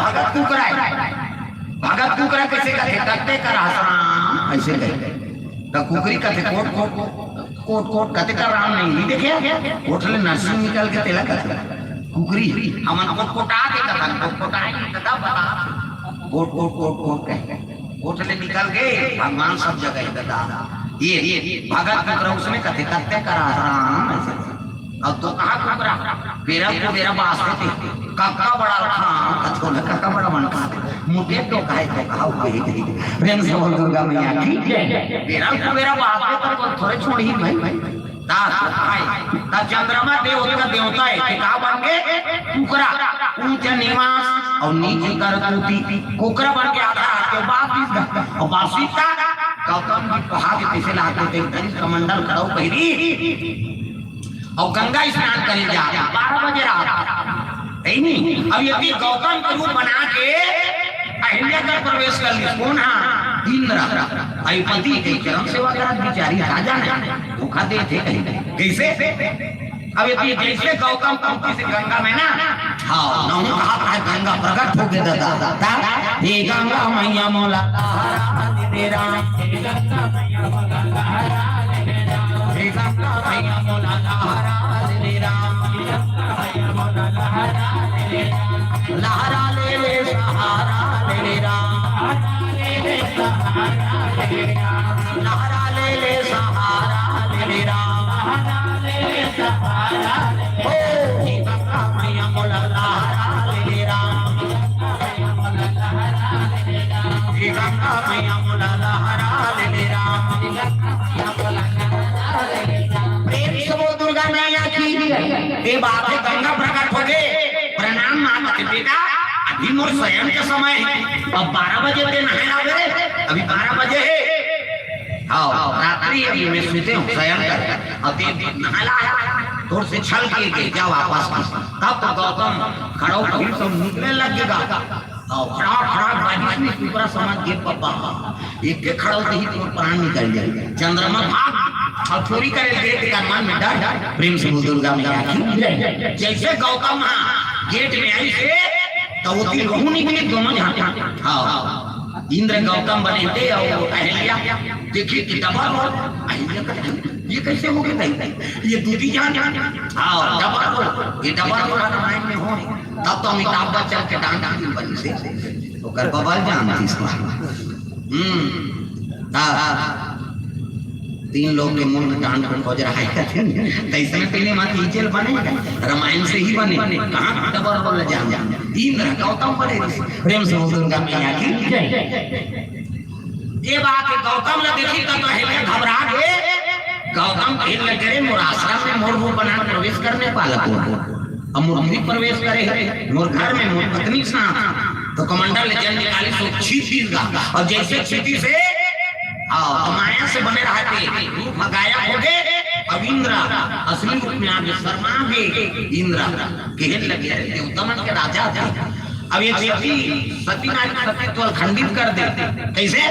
भगत कुकरा कैसे कहते करते कर आसान ऐसे कहते तो कुकरी कहते कोट कहते कर राम नहीं देखे कोटले नरसिंह निकल के तेला कहते कुकरी हमन कोटा के कथा कोटाए कथा बता कोट कोटले निकल गए भगवान सब जगह कथा ये भगत कुकरा उसमें कहते करते कर राम ऐसे अब तो कहा कुकरा मेरा बास होते काका बड़ा रखा कथो न काका बड़ा मन का मुझे तो कहा प्रेम से बोल दुर्गा मैया की मेरा बास होते तो थोड़े छोड़ी भाई ता चंद्रमा देवता है का बन के कुकरा ऊंचा निवास और नीचे करतूती कुकरा बन के आधा के बाद और बासीता गौतम जी पहाड़ के पीछे लाते थे कमंडल खड़ो पहिरी और गंगा स्नान करे जा 12 बजे रात नहीं। अब यदि गौतम का रूप बना के अहिल्या का प्रवेश कर ली कौन इंद्र अहिपति के चरण सेवा करा बिचारी राजा ने धोखा दे थे कैसे। अब यदि जैसे गौतम पंक्ति से गंगा में ना हाँ नौ कहा है गंगा प्रकट हो गए दादा हे गंगा मैया मोला तेरा हे गंगा मैया मोला लहरा ले ले सहारा ले राम लहरा ले ले सहारा ले राम ओ गंगा मैया मोला लहरा ले राम गंगा मैया मोला लहरा ले राम दुर्गा मैया की ये बात है गंगा प्रकट हो गए प्रणाम माता के बेटा अभी मोर शयन के समय अब 12 बजे ते नहाए आवे अभी 12 बजे है आओ रात्रि अभी मैं सोते हूं शयन कर अभी नहाला है तोर से छल के जा वापस तब तो गौतम खड़ो कभी सब निकलने लगेगा और खड़ा खड़ा बारिश में पूरा समाज के पप्पा एक के खड़ो से ही तोर प्राण निकल जाए चंद्रमा भाग और चोरी करे गेट का मान में डर प्रेम से दुर्गा मैया की जैसे गौतम गेट में आई से तो वो तीन रहू निकले दोनों जहां हां इंद्र गौतम बने थे और अहिल्या देखिए कि डबल अहिल्या ये कैसे हो गए ये दूधी जहां हां डबल ये डबल रामायण में हो तब तो अमिताभ बच्चन के डांस बनी से तो कर बबल जान थी इसको तीन लोग के मुंह में डांड को खोज रहा है कैसे पहले मत इचल बने रामायण से ही बने कहां डबल बोल जान इंद्र गौतम बने प्रेम से दुर्गा मैया की ये बात है गौतम ने देखी तो पहले घबरा गए गौतम कहने लगे मोर आश्रम में मोर वो बना प्रवेश करने वाला को अब मोर भी प्रवेश करे मोर घर में मोर पत्नी साथ तो कमांडर ले जन निकाली सो छीटी और जैसे छीटी से तो माया से बने रहते रूप गायब हो गए अब इंद्र असली रूप में आगे शर्मा गए इंद्र कहने लगे देवतमन के राजा थे अब ये सती नारी सतीत्व खंडित कर दे कैसे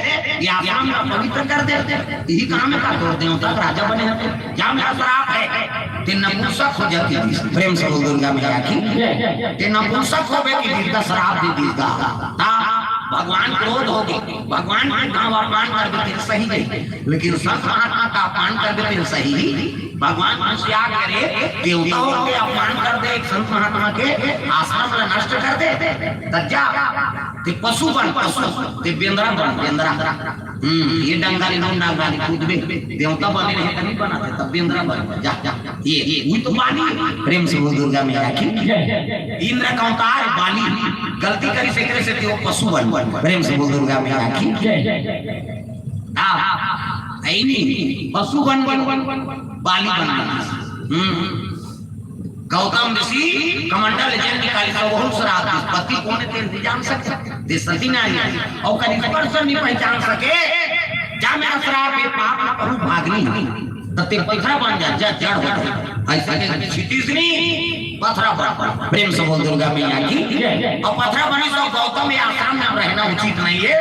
ये आश्रम का पवित्र कर दे यही काम है का तोड़ देवता राजा बने होते जहां मेरा श्राप है ते नपुंसक हो जाती प्रेम से दुर्गा मैया की ते नपुंसक हो गए कि जिसका श्राप दे दीगा भगवान क्रोध होगी भगवान की गांव अपमान कर देते सही नहीं लेकिन संत महात्मा का अपमान कर देते सही भगवान मनुष्य आ करे देवताओं के अपमान कर दे संत महात्मा के आश्रम को नष्ट कर दे तज्जा ते पशु बन पशु ते बेंद्रा बन बेंद्रा ये डंगारी नोन डंगारी कूद बे देवता बने नहीं तभी बनाते तब बेंद्रा बन जा ये तो बाली प्रेम से दुर्गा मैया की इंद्र का अवतार बाली गलती करी से से वो पशु बन प्रेम से दुर्गा मैया की आई नहीं पशु बन बाली बनाना गौतम ऋषि कमंडल लेजेंड निकाली तो बहुत श्राप पति कौन है तेरे जान सकते दे सती नारी और कहीं स्पर्श नहीं पहचान सके जा मेरा श्राप ये पाप ना करूं भागनी तते पत्थर बन जा जड़ हो ऐसा के छिटीस नहीं पत्थर बन प्रेम से बोल दुर्गा मैया की और पत्थर बनी तो गौतम ये आश्रम में रहना उचित नहीं है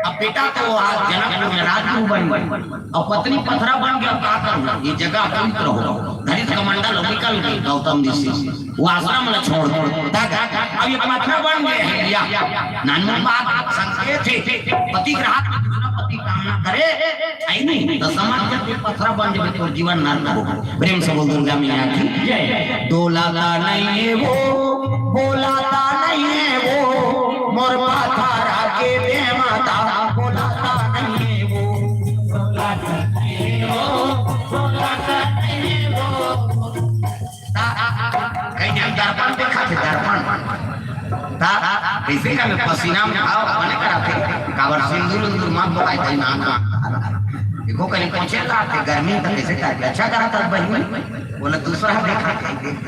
अब बेटा तो जनकपुर में राजगुरु बन और पत्नी पत्थरा बन गया क्या करना ये जगह पवित्र हो धरित कमंडल निकल गए गौतम ऋषि वो आश्रम में छोड़ अब ये पत्थरा बन गए या नानमन बात संकेत थे पति ग्राहक पति कामना करे आई नहीं तो समाज के पत्थरा बन जाए तो जीवन नरक हो प्रेम से बोल दुर्गा मैया की डोलाता नहीं है वो बोलाता नहीं है वो मोर पत्थरा के दे माता बोलाता नहीं है वो बोलाता नहीं है वो कहीं हम दर्पण देखा थे दर्पण कैसे का मैं पसीना में भाव बने कराते काबर सिंदूर सिंदूर मत बोलाए थे ना देखो कहीं पहुंचे थे गर्मी तक कैसे करते अच्छा करा था बहन बोला दूसरा देखा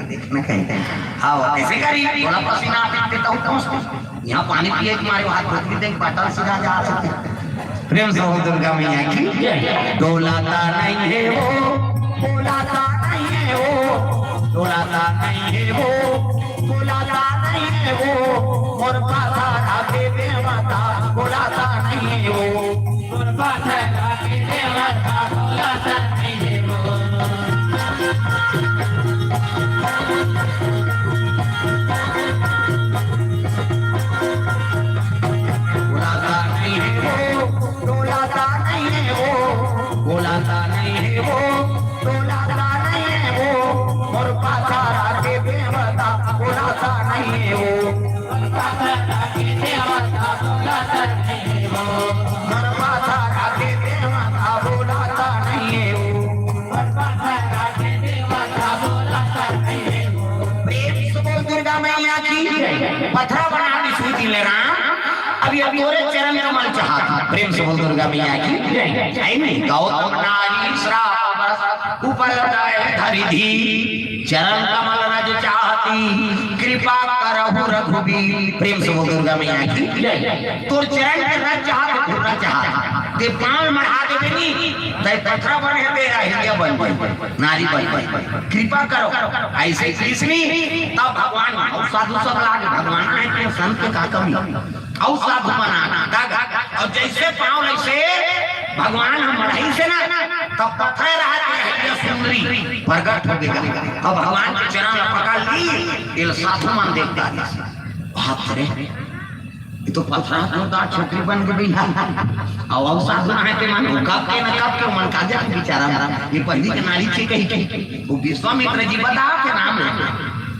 देखने कहीं हाँ कैसे करी बोला पसीना देखते तो पहुंचते यहाँ पानी पिए तुम्हारे हाथ धोती देख बाटल सीधा जा सकते प्रेम से दुर्गा मैया की डोलाता नहीं है वो बोलाता नहीं है वो डोलाता नहीं है वो, डोलाता नहीं है वो, मोर पासा राखे देवता डोलाता नहीं है वो, मोर पासा राखे देवता डोलाता नहीं है वो। डोलाता नहीं है वो, डोलाता नहीं है वो, डोलाता नहीं है वो, डोलाता नहीं है वो, मोर पासा राखे देवता डोलाता नहीं है वो, मोर पासा राखे देवता डोलाता नहीं है वो, मोर पासा राखे देवता डोलाता नहीं है वो, मोर पासा राखे देवता डोलाता नहीं है वो। प्रेम से बोल दुर्गा मैया की पत्थरा बना दी सूती ले राम, अभी तोरे चरण कमल चाहता। प्रेम से बोल दुर्गा मैया की है नहीं। गौतम नारी श्राप ऊपर लटाए धरी धी, चरण कमल रज चाहती कृपा करहु रघुबीर। प्रेम से बोल दुर्गा मैया की तोर चरण के रज चाहत पूरा चाहत ते पांव मढ़ा देबे नी तै पत्थर बने तेरा हृदय बन नारी बन कृपा करो ऐसे कृष्णी। तब भगवान साधु सब लागे भगवान है तो संत का कमी और साधु बना और जैसे पांव ऐसे भगवान हम मढ़ाई से ना तब पत्थर रहा सुंदरी प्रकट हो गया। अब भगवान के चरण पकड़ ली दिल साधु मन देखता है हाथ रे ये तो पत्थर का छोकरी बन गई और साधु है ते मन कब के न कब के मन का जा बेचारा ये पहली के नारी थी कही वो विश्वामित्र जी बता के नाम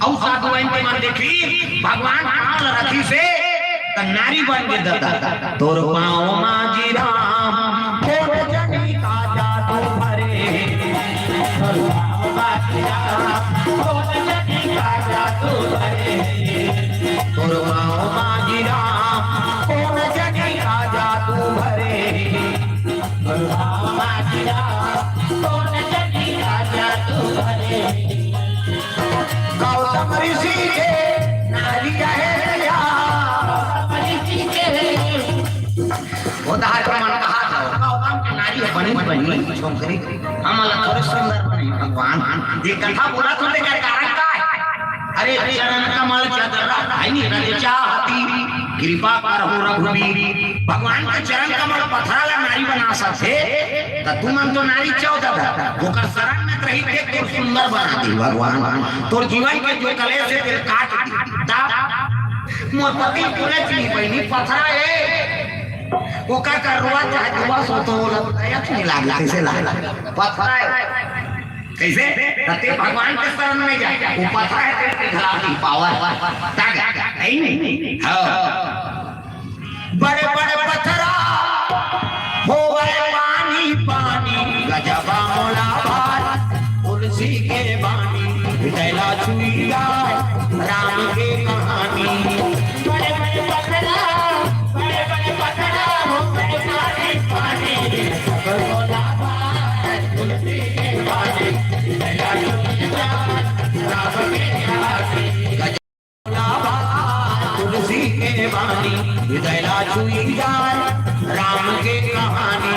और साधु है ते मन देखी भगवान काल रखी से नारी बन के दता तोर पाँव माजी राम तोर जनी का जादू भरे तोर पाँव माजी राम तोर जनी का जादू भरे तोर पाँव माजी राम तोर जनी का जादू भरे तोर पाँव माजी राम तोर जनी का जादू भरे। गौतम ऋषि के नारी है उदाहरण प्रमाण कहा था गौतम की नारी बनी छोकरी हमला थोड़ी सुंदर बनी भगवान ये कथा बोला तो लेकर कारण का है। अरे चरण कमल चंद्र है नहीं रज चाहती कृपा करहु रघुबीर। भगवान के चरण कमल पथराला नारी बना सकते त तुमन तो नारी चौदह ओकर शरण में रही के तो सुंदर बना दी भगवान तोर जीवन के जो कलेश से दिल काट दा मोर पति पूरे चली बनी पथरा है वो का करवा चाहे दुआ सो तो नहीं लाग कैसे लाग पत्थर है कैसे तते भगवान के शरण में जा वो पत्थर है ते खिलाड़ी पावर ताग नहीं हां बड़े बड़े पत्थरा हो गए पानी पानी गजबा मोला बात तुलसी के बानी विदैला छुईया राम के कहानी बड़े बड़े पत्थरा तुलसी के बानी विदैला छुई जाए राम के कहानी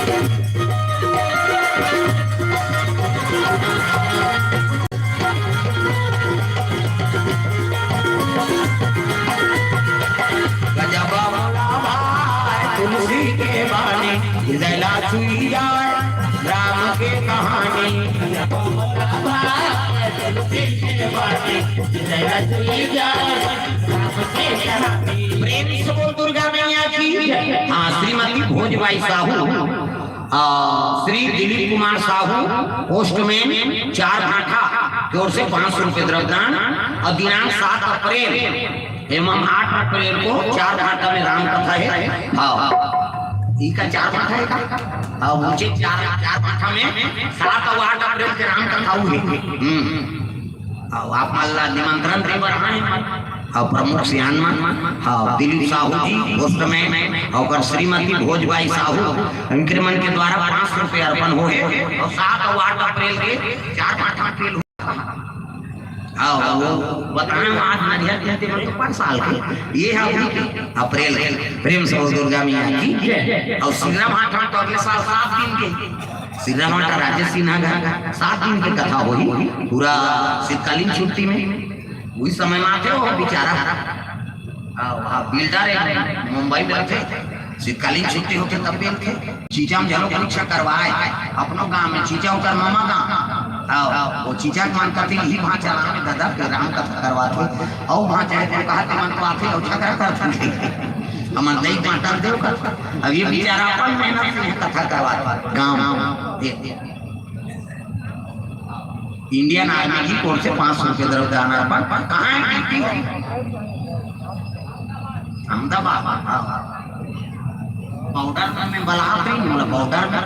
तुलसी के बानी विदैला छुई जाए राम के कहानी प्रेम से बोल दुर्गा मैया की। हाँ श्रीमती भोजबाई साहू श्री दिलीप कुमार साहू पोस्टमैन 4 भाठा की ओर से 500 रुपए द्रव्यदान और दिनांक 7 अप्रैल एवं 8 अप्रैल को 4 भाठा में राम कथा है। हाँ का 4 भाठा है का मुझे 4 भाठा में 7 और 8 अप्रैल के राम कथा हुई। आप माला निमंत्रण दे रहे हैं और प्रमुख सियानमा हाँ दिलीप साहू जी पोस्टमैन और श्रीमती भोजबाई साहू इंक्रीमेंट के द्वारा 500 रुपए अर्पण हो और 7 और 8 अप्रैल के 4 भाठा फेल हाँ वो बताएं आज नरिया कहते हैं तो 5 साल के ये है अभी के अप्रैल के प्रेम से दुर्गा मैया की और श्रीराम हाट तो अगले साल 7 दिन के श्रीराम हाट राजेश सिन्हा का 7 दिन की कथा हुई पूरा शीतकालीन छुट्टी में वही समय में आते हो बेचारा बिल्डर है मुंबई में थे शीतकालीन छुट्टी होती तब भी थे चीचा में जलो परीक्षा करवाए अपनों गांव में चीचा होकर मामा गांव वो चीचा के मन करते ही वहां चला में दादा के राम कथा करवाते और वहां चाहे तो कहा कि मन को आते और झगड़ा करते हमन नहीं बांटा देव का अब ये बेचारा अपन मेहनत से कथा करवाता गांव इंडियन आर्मी की कोर्ट से 500 रुपये दरदान अर्पण कहाँ है अहमदाबाद बॉर्डर में बलात् नहीं मतलब बॉर्डर में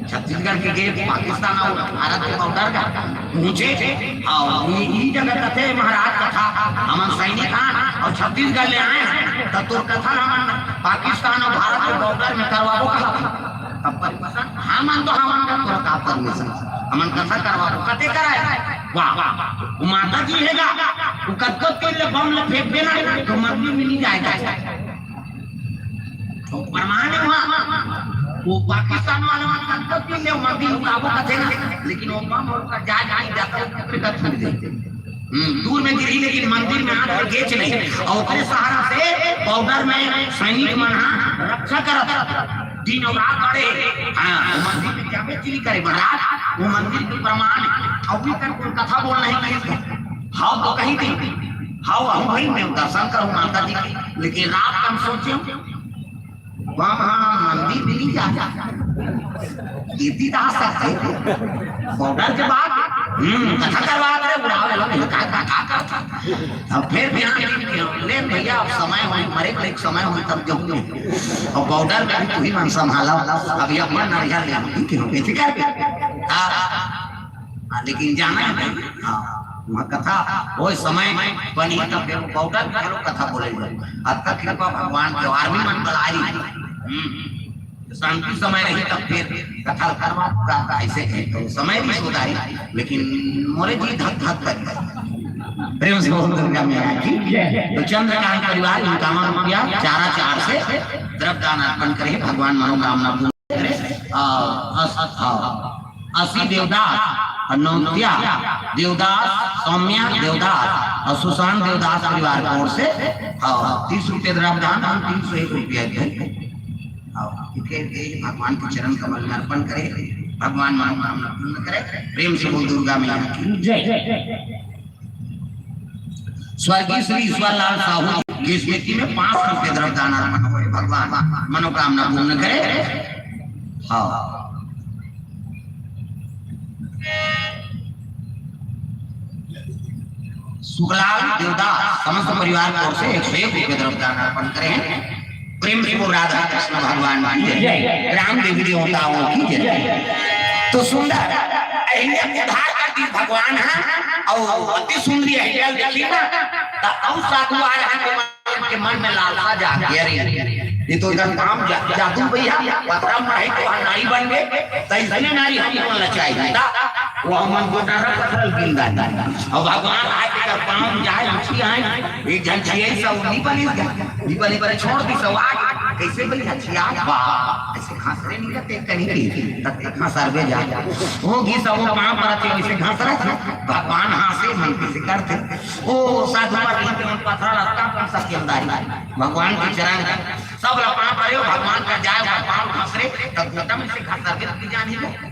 छत्तीसगढ़ के गेट पाकिस्तान और भारत के बॉर्डर का पहुंचे और ये जगह कथे महाराज कथा हमन सैनिक और छत्तीसगढ़ ले आए तब तो कथा हमन पाकिस्तान और भारत के बॉर्डर में करवाबो तब परमिशन हमन तो हमन का परमिशन हमन कथा करवाबो कते कराए वाह वाह वो माता जी हैगा वो कत्तो के लिए बम ले फेंक देना तो मंदिर मिल जाएगा परमाने वहाँ वो पाकिस्तान वाले कत्तो के लिए मंदिर उठाबो कथेगा लेकिन वो बम और जा जाता है दूर में गिरी लेकिन मंदिर में आकर गेच नहीं और अपने सहारा से बॉर्डर में सैनिक मन रक्षा करता दिन और रात बड़े मंदिर में जाके चिली करे रात वो मंदिर के प्रमाण अभी तक कोई कथा बोल नहीं कही हाँ तो कहीं थी हाँ हम वही मैं दर्शन करूँ माता जी की लेकिन रात हम सोचे वहाँ मंदिर मिली जा इतिहास बॉर्डर के बाद कथा करवा रहे बुढ़ावे लोग अब फिर ले भैया अब समय हो मरे को एक समय हो तब जाऊंगे और बॉर्डर में तू ही मन संभाला अभी अपना नरिया ले ठीक है लेकिन जाना है वहाँ कथा वो समय बनी तब बॉर्डर में लोग कथा बोले अब तक कृपा भगवान के आर्मी मन बुलाई शांति समय नहीं तब फिर कथा करवा ऐसे तो समय भी सुधारी लेकिन मोरे जी धक धक कर प्रेम से दुर्गा मैया की तो चंद्रकांत परिवार मनोकामना रुपया 4 से द्रव्यदान अर्पण करे भगवान मनोकामना पूर्ण करे 80 देवदास नौत्या देवदास सौम्या देवदास और सुशांत देवदास परिवार की ओर से 30 रुपये द्रव्यदान और 301 रुपया भगवान के चरण कमल में अर्पण करे भगवान मनोकामना पूर्ण करे प्रेम से बोल दुर्गा मैया की जय स्वर्गीय श्री ईश्वरलाल साहू की स्मृति में 5 रुपये द्रव्यदान अर्पण हुए भगवान मनोकामना पूर्ण करे हाँ सुखलाल देवदास समस्त परिवार की ओर से 101 रुपये द्रव्यदान अर्पण करें प्रेम से राधा कृष्ण भगवान की जय राम देवी देवताओं की जय तो सुंदर उद्धार करती भगवान है और अति सुंदरी अहिल्या देखी ना तो साधु आ रहा के मन में लालसा जाग गया ये तो इधर काम जादू भैया पत्रा मढ़ाई तो नारी बन गए तो इसने नारी हम बोलना चाहिए वो मन गोटा पत्थर गिंदा और भगवान आए के पांव जाए मछली आए एक जन छिए सब नी बनी पर छोड़ दी सब आगे कैसे बली हछिया वाह ऐसे घासरे नहीं करते कहीं तक घासरवे जा होगी सब वो पांव पर थे वैसे घास रहा था भगवान हासे मन से करते ओ साधु पर पत्थर रास्ता पर सबके अंदर भगवान के चरण सब लपा पड़े भगवान का जाए पांव घासरे तब नटम से घासरवे जाने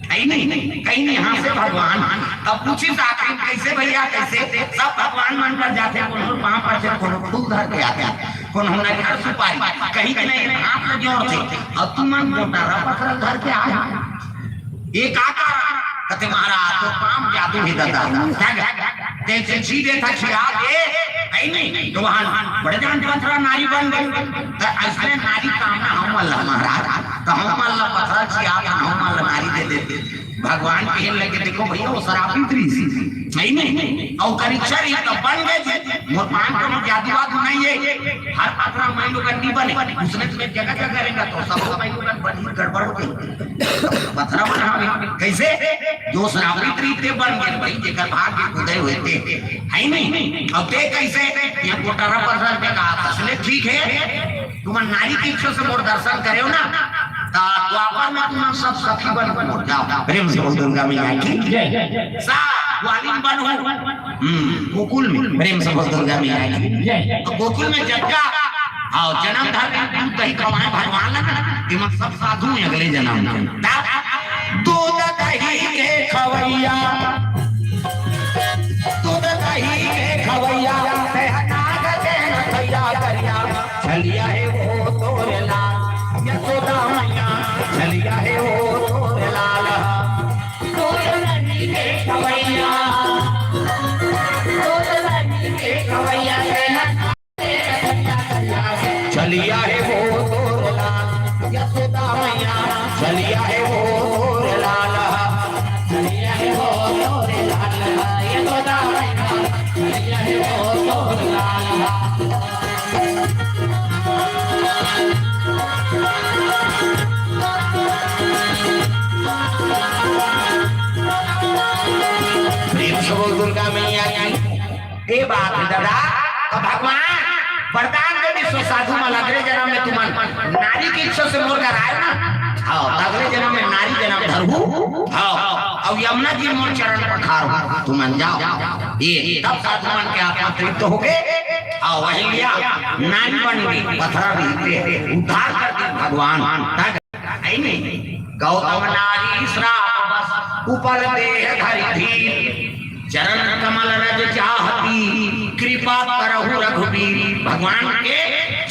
कहीं नहीं यहाँ से भगवान अब पूछी आखिर कैसे भैया कैसे सब भगवान मन कर जाते हैं कौन पांव पर से कौन फूल धर के आते हैं कौन होना घर सुपारी कहीं नहीं हाथ में जोड़ थे अब तुम मन मोटा पत्थर धर के आया एक आका कहते महाराज तो पांव जादू ही दादा जैसे सीधे था छिड़ा के नहीं तो वहां बड़े जान पत्थर नारी बन गई तो ऐसे नारी कामना हम अल्लाह महाराज तो हम अल्लाह पत्थर छिड़ा हम अल्लाह नारी दे देते भगवान के लगे देखो भैया वो शराबी थी नहीं और करीक्षा ही तो बन गए मोर पान को जादू वादू नहीं है हर पत्थर मैंने गड्डी बने उसने तुम्हें जगह जगह रहेगा तो सब मैंने बड़ी गड़बड़ हो गई खतरा बनावे कैसे जो श्रावित रीते बन गए भाई जेकर भाग्य उदय होते है नहीं। अब ते कैसे ये कोटारा पर पे कहा असले ठीक है तुम नारी की इच्छा से मोर दर्शन करे हो ना द्वापर में तुम सब सखी बन मोर जाओ प्रेम से बोल दुर्गा मैया की जय सा ग्वालिन बन हो गोकुल में प्रेम से बोल दुर्गा मैया की जय। गोकुल में जग्गा आओ जन्म धर दूध दही खवाए भगवान ना इमन सब साधु हैं अगले जन्म में दूध दही के खवैया दूध दही के खवैया सहना गए नैया करिया चलिया है वो तोरे लाल यशोदा मैया चलिया है वो तोरे लाल दूध दही के खवैया दूध दही के खवैया चलिया है वो तोरे लाल यशोदा मैया चलिया है वो तोरे लाल चलिया है वो तोरे लाल यशोदा मैया चलिया है वो तोरे लाल। प्रेम से बोल दुर्गा मैया की ए बात दादा तो भगवान वरदान दे विश्व साधु में अगले जन्म में तुम नारी की इच्छा से मोर कर आए ना हाँ अगले जन्म में नारी जन्म धरहू हाँ अब यमुना जी मोर चरण पखार तुम जाओ ये तब साधु मन के आत्मा तृप्त हो गए और वही लिया नारी बन गई पथरा भी उद्धार कर दी भगवान है नहीं गौतम नारी श्राप बस ऊपर देह धरि धीर चरण कमल रज चाहती कृपा करहु रघुबीर भगवान के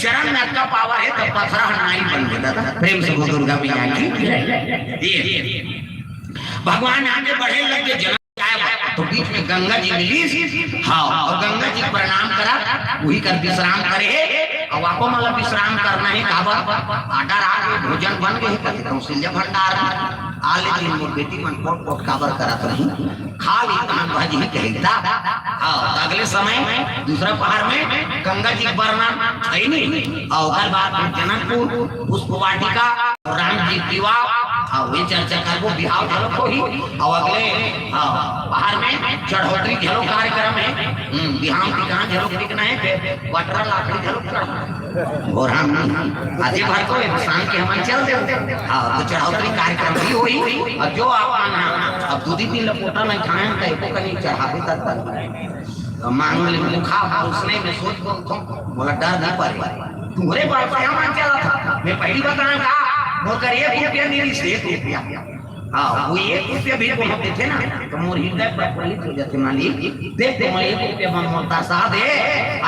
चरण में का पावर है तो पथरा नारी बन गया प्रेम से दुर्गा मैया की भगवान आगे बढ़े लगे जन्म तो बीच में गंगा जी मिली हाँ और गंगा जी प्रणाम करा वही कर विश्राम करे और वापस माला विश्राम करना है काबा आटा रात भोजन बन गए कहते कौशल्य भंडार आले दिन मोर बेटी मन कोट कोट काबर करत रही खा ली कान भाजी कहता और अगले समय में दूसरा पहाड़ में गंगा जी वर्णन है नहीं और हर बात जनकपुर पुष्प वाटिका राम जी विवाह वे चर्चा कर वो बिहाव झलक होगी और अगले बाहर में चढ़ोतरी झलो कार्यक्रम है बिहाव की कहां झलक दिखना है वटरा लाकड़ी झलक और हम आधे भर को शाम के हम चल दे हां तो चढ़ोतरी कार्यक्रम भी हुई और जो आप अब दूधी दिन लपोटा नहीं खाए तो एको कहीं चढ़ावे तक मांग ले खा उसने मैं सोच को बोला डर नहीं पाए तुम्हारे पास क्या मान चला था मैं पहली बार कहा वो करिए रुपया मेरी से रुपया हाँ वो एक रुपया भी को होते थे ना तो मोर हृदय पर पलित हो जाते मालिक देख दे मैं एक रुपया मन मोता सा दे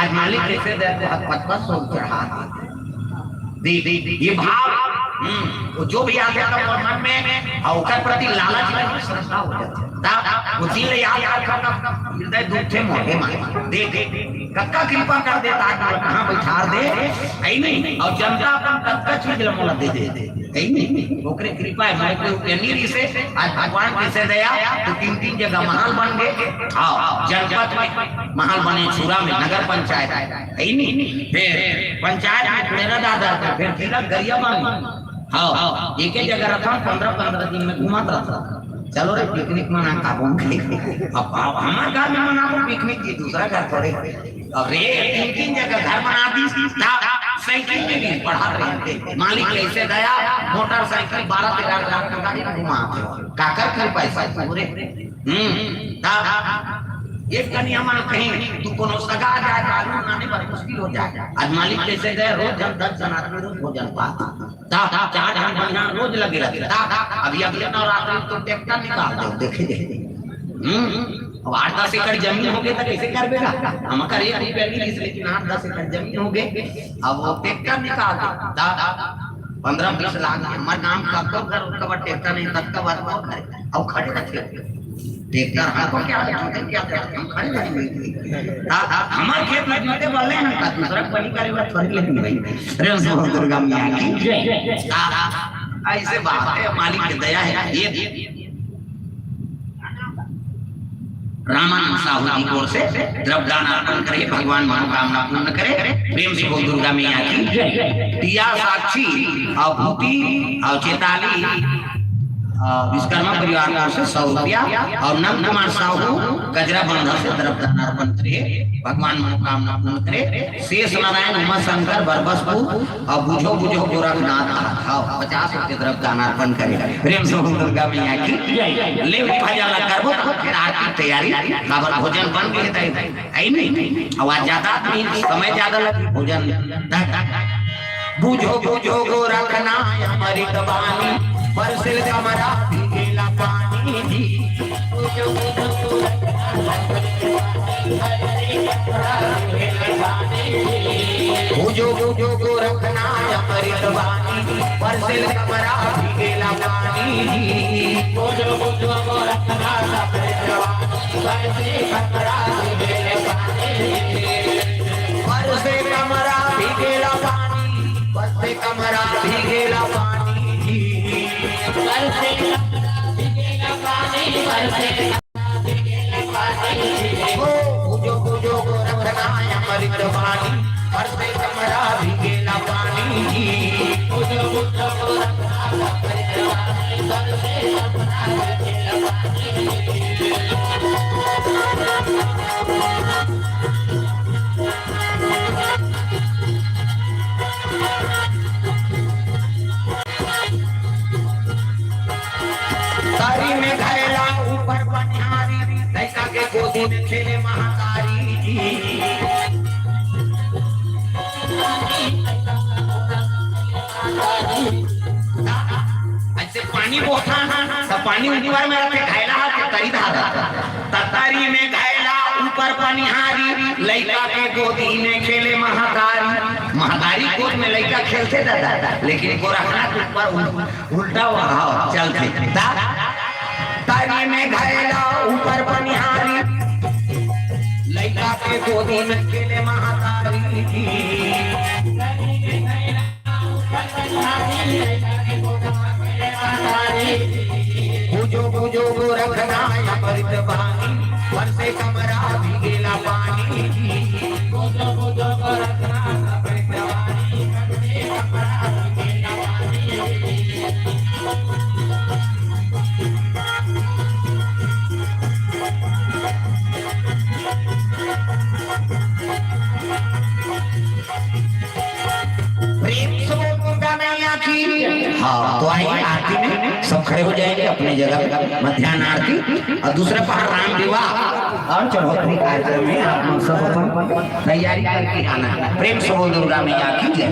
आज मालिक कैसे दे हाथ पत सौ चढ़ा दे ये भाव वो जो भी आ जाता है मन में और उसके प्रति लालच में श्रद्धा हो जाती है वो दिल याद करता हृदय दुख से मोहे मारे दे कक्का कृपा कर देता है कहां बैठा दे है नहीं और जनता अपन कक्का चीज मोला दे है नहीं ओकरे कृपा है मैं को नीरी से आज भगवान कैसे दया तो तीन जगह महल बन गए हां जनपद में महल बने छुरा में नगर पंचायत है नहीं फिर पंचायत में मेरा दादा फिर तिलक गरिया बन हाँ एक ही जगह रखा 15-15 दिन में घुमाता था चलो रे पिकनिक मना का अब हमारे घर में मना पिकनिक की दूसरा घर थोड़े अब रे तीन जगह घर बना दी साइकिल में भी पढ़ा रहे थे मालिक कैसे गया मोटरसाइकिल 12-13 लाख का गाड़ी घुमा काकर के पैसा पूरे एक कन्या मन कहीं तू कोनो सगा जाए मालूम ना नहीं बड़ी मुश्किल हो जाए आज मालिक कैसे गए रोज 10 जन आदमी रोज भोजन पाता ता 4 घंटा बढ़िया रोज लगे रहते अभी अगले नवरात्रि तो ट्रैक्टर निकाल दो देखे अब 8-10 एकड़ जमीन हो गई तो कैसे करबेगा हम कर एक रुपया नहीं लेकिन 8-10 एकड़ जमीन हो गई अब वो ट्रैक्टर निकाल दो 15-20 लाख हमारे नाम कब ट्रैक्टर नहीं तब का बात अब खड़े रखे ट्रैक्टर हमको क्या हम खड़े रहेंगे हमारे खेत में जोते बोले हैं का दूसरा बनी करेगा थोड़ी लेकिन भाई प्रेम से दुर्गा मैया की जय ऐसे बात है मालिक की दया है ये रामानंद साहू जी को से द्रव्यदान अर्पण करे भगवान मनोकामना पूर्ण करे प्रेम से बोल दुर्गा मैया की जय दिया साक्षी और भूति और चेताली विश्वकर्मा परिवार को से 100 रुपया और नंद कुमार साहू गजरा बांधा से तरफ दान अर्पण करे, भगवान मनोकामना पूर्ण करे। शेष नारायण उमा शंकर बरबसपुर और बुझो बुझो गोरखनाथ 50 रुपये तरफ दान अर्पण करे। प्रेम से दुर्गा मैया की ले भजन करबो फिर आरती तैयारी खबर भोजन बन गए तई आई नहीं आवाज ज्यादा समय ज्यादा लगे भोजन बुझो बुझो गोरखना अमृत वाणी बरसिल कमरा भीगेला पानी जी बुझो बुझो बुझो बुझो गोरखना अमृत वाणी बरसिल कमरा भीगेला पानी जी बुझो बुझो गोरखना अमृत वाणी बरसिल कमरा भीगेला पानी बरसिल कमरा भीगेला पानी बरसे कमरा भीगेला पानी बरसे कमरा भीगेला पानी बरसे भीगेला पानी ओ बुझो बुझो गोरखना अमृत वाणी बरसे कमरा भीगेला पानी बुझो बुझो गोरखना अमृत वाणी बरसे कमरा भीगेला तारी में घायला ऊपर पनिहारी लड़का के गोदी में खेले महातारी जी ऐसे पानी बोता सब पानी दीवार में रखे घायला तरी धारा तारी में घायला ऊपर पनिहारी लड़का के गोदी में खेले महातारी महातारी गोद में लड़का खेलते दादा लेकिन गोरखनाथ ऊपर उल्टा हुआ चलते तारी में घायला ऊपर पनिहारी लड़का के गोदी में खेले महातारी बुझो बुझो गोरखना अमृत वाणी बरसे कमरा भीगेला पानी बुझो बुझो गोरखना अमृत वाणी बरसे कमरा भीगेला हाँ तो आइए आरती में सब खड़े हो जाएंगे अपनी जगह मध्याह्न आरती और दूसरा पहाड़ राम विवाह और चढ़ोतरी कार्यक्रम में आप लोग सब अपन तैयारी करके आना है। प्रेम से बोल दुर्गा मैया की जय।